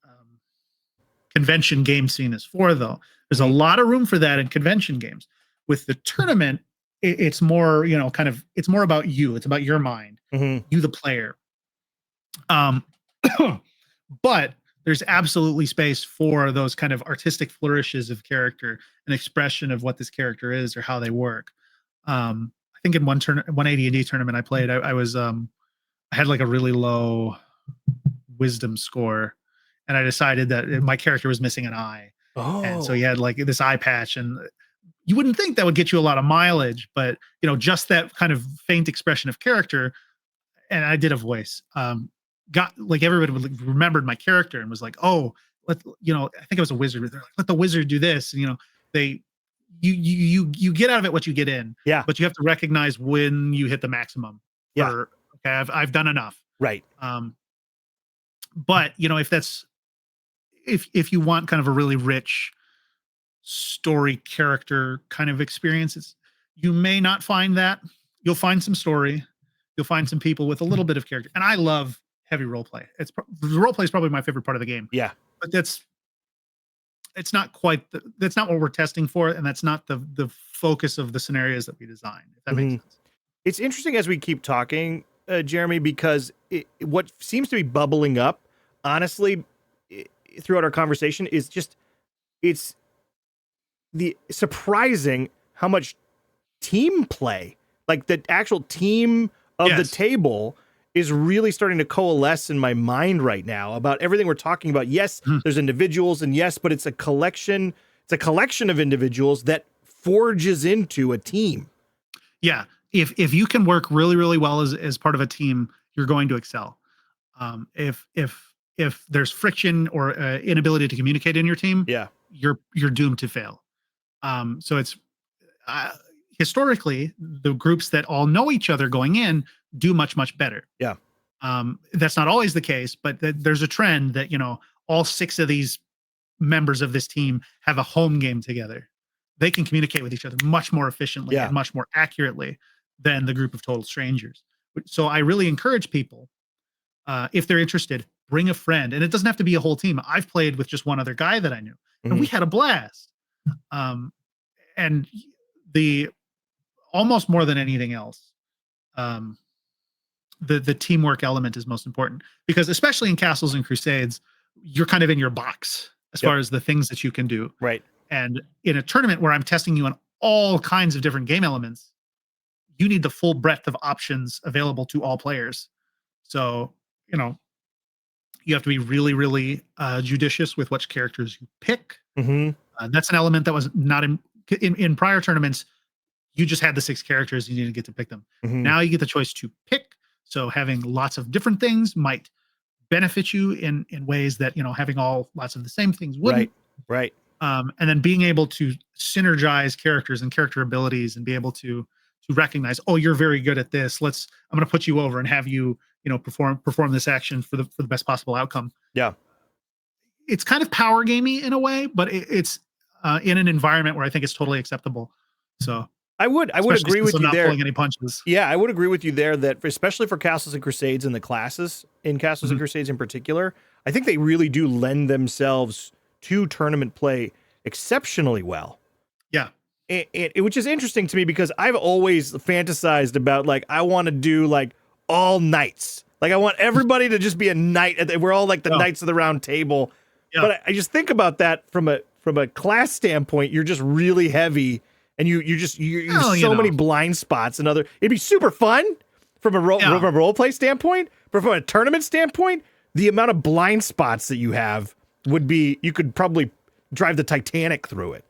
convention game scene is for, though. There's a lot of room for that in convention games. With the tournament, it's more, you know, kind of, it's more about you. It's about your mind, you, the player. But there's absolutely space for those kind of artistic flourishes of character and expression of what this character is or how they work. I think in one AD&D tournament I played, I had like a really low wisdom score, and I decided that my character was missing an eye. And so he had like this eye patch, and you wouldn't think that would get you a lot of mileage, but you know, just that kind of faint expression of character. And I did a voice. Got like everybody remembered my character and was like, oh, you know, I think it was a wizard. They're like, let the wizard do this. And, you know, you get out of it what you get in. Yeah. But you have to recognize when you hit the maximum. Yeah. Okay, I've done enough. Right. But you know, if you want kind of a really rich story character kind of experiences, you may not find that. You'll find some story. You'll find some people with a little bit of character. And I love heavy role play. Role play is probably my favorite part of the game. Yeah. But it's not quite that's not what we're testing for, and that's not the focus of the scenarios that we design, if that makes sense. It's interesting as we keep talking, Jeremy, because what seems to be bubbling up, honestly, throughout our conversation is just, it's the surprising how much team play, like the actual team of the table, is really starting to coalesce in my mind right now about everything we're talking about. Yes, there's individuals, and yes, but it's a collection. It's a collection of individuals that forges into a team. Yeah. If you can work really, really well as part of a team, you're going to excel. If there's friction or inability to communicate in your team, Yeah. you're doomed to fail. So it's historically the groups that all know each other going in do much better. Yeah. That's not always the case, but there's a trend that, you know, all 6 of these members of this team have a home game together. They can communicate with each other much more efficiently and much more accurately than the group of total strangers. So I really encourage people, if they're interested, bring a friend. And it doesn't have to be a whole team. I've played with just one other guy that I knew, and we had a blast. And the almost more than anything else, the teamwork element is most important, because especially in Castles and Crusades, you're kind of in your box as far as the things that you can do. Right. And in a tournament where I'm testing you on all kinds of different game elements, you need the full breadth of options available to all players. So, you know, you have to be really, really judicious with which characters you pick. That's an element that was not in prior tournaments. You just had the 6 characters, you didn't get to pick them. Now you get the choice to pick. So having lots of different things might benefit you in ways that, you know, having lots of the same things wouldn't. Right. And then being able to synergize characters and character abilities and be able to recognize, oh, you're very good at this. I'm going to put you over and have you, you know, perform this action for the best possible outcome. Yeah. It's kind of power gamey in a way, but it's in an environment where I think it's totally acceptable. So I would agree with you not there. Pulling any punches. Yeah, I would agree with you there that especially for Castles and Crusades and the classes in Castles and Crusades in particular, I think they really do lend themselves to tournament play exceptionally well. Yeah. Which is interesting to me because I've always fantasized about, like, I want to do like all knights. Like, I want everybody to just be a knight. We're all like the knights of the round table. Yeah. But I just think about that from a class standpoint. You're just really heavy. And you so many blind spots and it'd be super fun from a role play standpoint, but from a tournament standpoint, the amount of blind spots that you have you could probably drive the Titanic through it.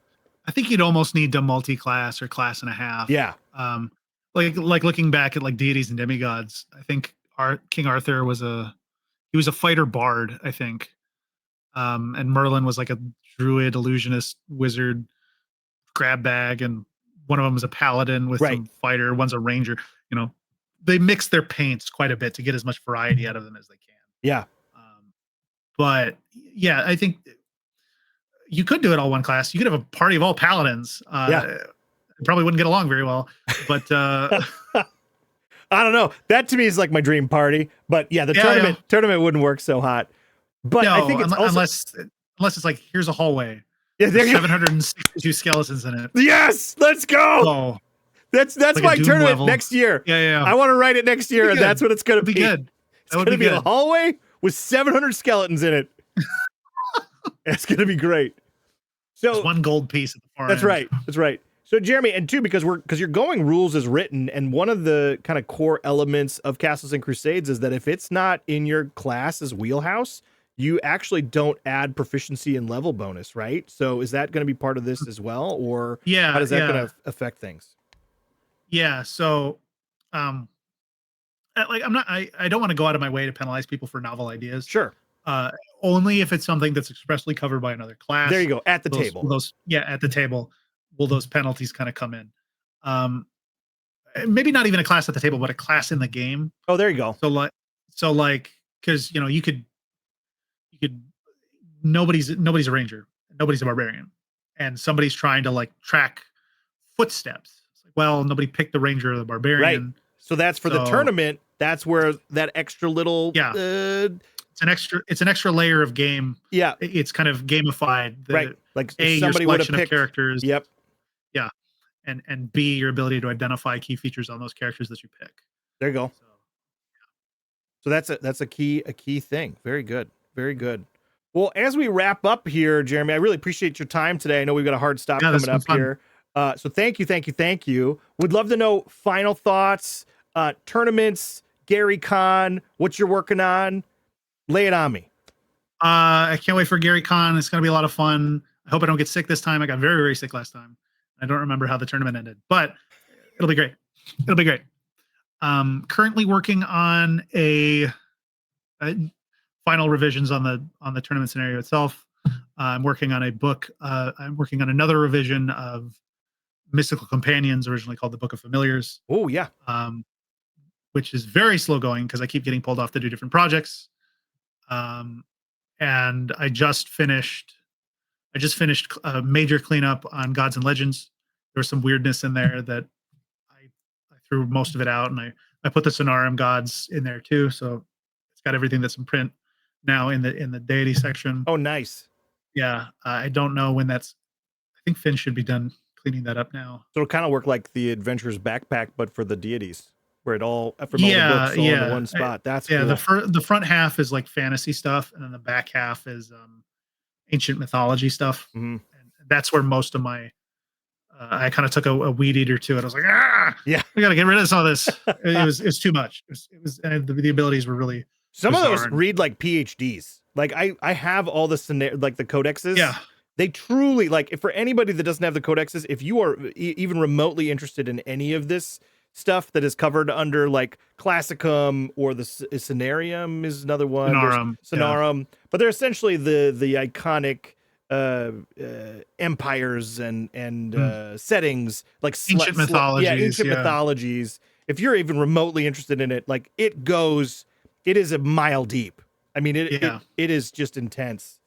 I think you'd almost need a multi-class or class and a half. Yeah. Like looking back at like deities and demigods, I think King Arthur was a fighter bard, I think. And Merlin was like a druid, illusionist, wizard, grab bag, and one of them is a paladin with some fighter, one's a ranger. You know, they mix their paints quite a bit to get as much variety out of them as they can. Yeah. But yeah, I think you could do it all one class. You could have a party of all paladins. Probably wouldn't get along very well, but I don't know. That to me is like my dream party. But yeah, the tournament wouldn't work so hot. But I think it's unless it's like, here's a hallway. Yeah, there's 762 skeletons in it. Yes, let's go. Oh, that's like my tournament level next year. Yeah. I want to write it next year, and that's what it's going to be. Good. It's going to be a hallway with 700 skeletons in it. It's going to be great. So there's one gold piece at the far end. That's right. So Jeremy, and two, because you're going rules as written, and one of the kind of core elements of Castles and Crusades is that if it's not in your class's wheelhouse, you actually don't add proficiency and level bonus, right? So is that going to be part of this as well, or how is that going to affect things? Yeah. So, like I don't want to go out of my way to penalize people for novel ideas. Sure. Only if it's something that's expressly covered by another class. There you go. At the table. At the table, will those penalties kind of come in? Maybe not even a class at the table, but a class in the game. Oh, there you go. So like, because you could nobody's a ranger, nobody's a barbarian, and somebody's trying to like track footsteps. It's like, well, nobody picked the ranger or the barbarian. Right. So that's for the tournament. That's where that extra little it's an extra layer of game. Yeah. It's kind of gamified. Right. Like somebody would have picked characters. Yep. Yeah. And B, your ability to identify key features on those characters that you pick. There you go. So that's a key thing. Very good. Very good. Well, as we wrap up here, Jeremy, I really appreciate your time today. I know we've got a hard stop Yeah, this coming has up been fun. here. So thank you, thank you, thank you. Would love to know final thoughts, tournaments, Gary Con, what you're working on. Lay it on me. I can't wait for Gary Con. It's going to be a lot of fun. I hope I don't get sick this time. I got very, very sick last time. I don't remember how the tournament ended, but it'll be great. It'll be great. Currently working on a final revisions on the tournament scenario itself. I'm working on a book. I'm working on another revision of Mystical Companions, originally called the Book of Familiars, Oh, yeah. which is very slow going because I keep getting pulled off to do different projects. And I just finished a major cleanup on Gods and Legends. There was some weirdness in there that I threw most of it out, and I put the Sonarum gods in there too. So it's got everything that's in print now in the deity section. Oh, nice. Yeah, I don't know when that's. I think Finn should be done cleaning that up now. So it'll kind of work like the Adventurer's Backpack, but for the deities, where it all from all the Yeah, books all yeah. in one spot. That's Yeah, cool. the front half is like fantasy stuff, and then the back half is ancient mythology stuff. Mhm. And that's where most of my I kind of took a weed eater to it. I was like, Yeah. we got to get rid of all this. It's too much. And the abilities were really Some of those bizarre. read like PhDs. Like I have all the like the codexes. Yeah. They truly, like, for anybody that doesn't have the codexes, if you are even remotely interested in any of this stuff that is covered under like Classicum or the Scenarium is another one. Sonarum, Sonarum, but they're essentially the iconic empires and settings, like ancient mythologies. ancient mythologies. If you're even remotely interested in it, like it is a mile deep. I mean, it is just intense.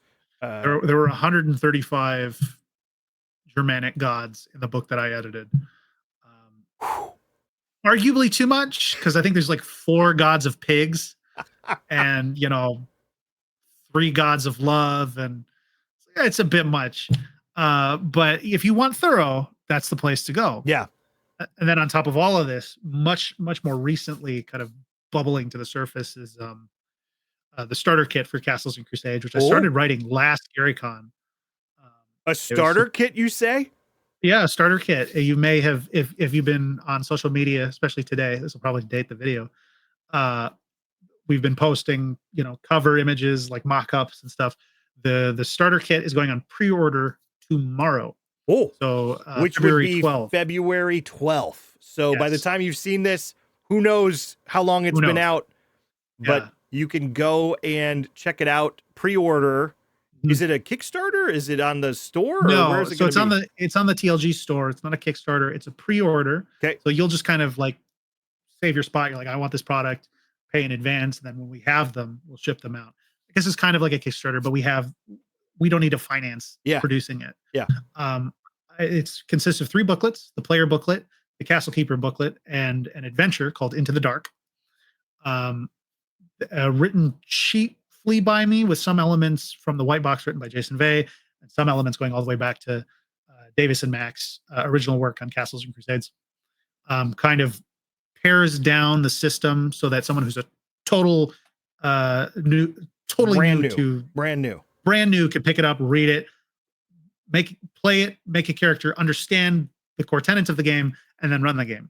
There were 135 Germanic gods in the book that I edited. Arguably too much, because I think there's like 4 gods of pigs and 3 gods of love, and it's a bit much. But if you want thorough, that's the place to go. Yeah. And then on top of all of this, much more recently, kind of bubbling to the surface, is the starter kit for Castles and Crusades, which I started writing last GaryCon. A starter kit, you say? Yeah, a starter kit. You may have, if you've been on social media, especially today, this will probably date the video. We've been posting, cover images like mock-ups and stuff. The starter kit is going on pre-order tomorrow. Oh, so which would be February 12th. So by the time you've seen this, who knows how long it's been out, but you can go and check it out, pre-order. Is it a Kickstarter? Is it on the store? No, or where is it so it's on the TLG store. It's not a Kickstarter. It's a pre-order. Okay. So you'll just kind of like save your spot. You're like, I want this product, pay in advance, and then when we have them, we'll ship them out. I guess it's kind of like a Kickstarter, but we don't need to finance producing it. Yeah. It consists of 3 booklets: the player booklet, the Castle Keeper booklet, and an adventure called Into the Dark. A written cheaply by me with some elements from the white box written by Jason Vey, and some elements going all the way back to Davis and Mack's original work on Castles and Crusades. Kind of pares down the system so that someone who's a brand new can pick it up, read it, play it, make a character, understand the core tenets of the game, and then run the game.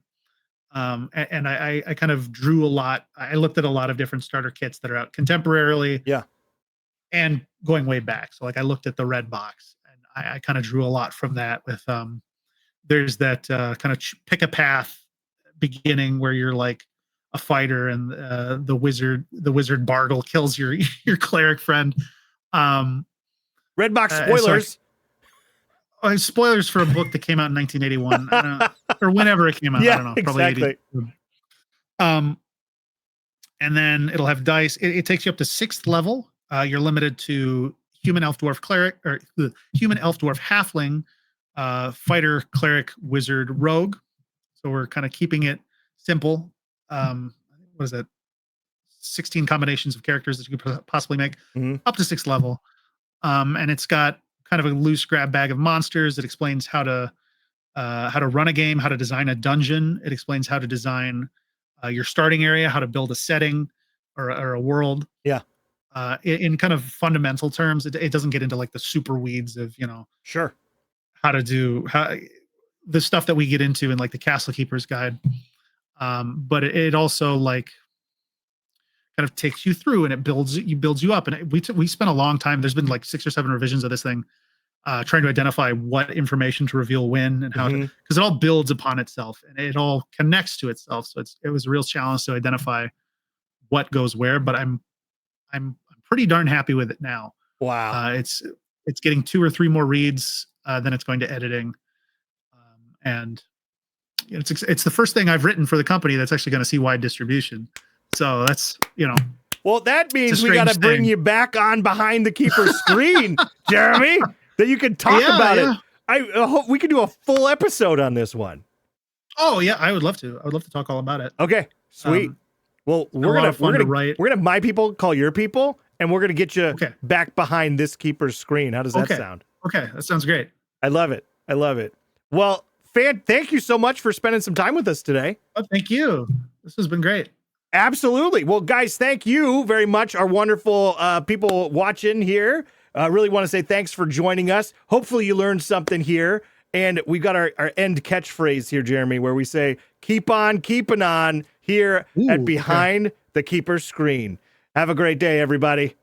And I kind of drew a lot. I looked at a lot of different starter kits that are out contemporarily. Yeah. And going way back. So like I looked at the red box, and I kind of drew a lot from that with there's that kind of pick a path beginning where you're like a fighter, and the wizard Bargle kills your cleric friend. Red box spoilers. Spoilers for a book that came out in 1981. I don't know, or whenever it came out. Yeah, I don't know. Probably exactly. 80. And then it'll have dice. It takes you up to 6th level. You're limited to human, elf, dwarf, cleric, or human, elf, dwarf, halfling, fighter, cleric, wizard, rogue. So we're kind of keeping it simple. What is that? 16 combinations of characters that you could possibly make, up to 6th level. And it's got kind of a loose grab bag of monsters. It explains how to run a game, how to design a dungeon. It explains how to design your starting area, how to build a setting or a world. Yeah. in kind of fundamental terms. It doesn't get into like the super weeds of, Sure. how to do the stuff that we get into in like the Castle Keeper's Guide. But it also like kind of takes you through, and it builds you up. And we spent a long time. There's been like 6 or 7 revisions of this thing, trying to identify what information to reveal when and how to, because it all builds upon itself and it all connects to itself. So it was a real challenge to identify what goes where. But I'm pretty darn happy with it now. Wow. It's getting 2 or 3 more reads, then it's going to editing, and it's the first thing I've written for the company that's actually going to see wide distribution. So that's, Well, that means we got to bring you back on behind the keeper's screen, Jeremy, that you can talk about it. I hope we can do a full episode on this one. Oh yeah, I would love to. I would love to talk all about it. Okay, sweet. Well, we're gonna my people call your people, and we're gonna get you back behind this keeper's screen. How does that sound? Okay, that sounds great. I love it. I love it. Well, thank you so much for spending some time with us today. Oh, thank you. This has been great. Absolutely. Well, guys, thank you very much. Our wonderful people watching here. Really want to say thanks for joining us. Hopefully you learned something here. And we've got our end catchphrase here, Jeremy, where we say, keep on keeping on here at Behind the Keeper's Screen. Have a great day, everybody.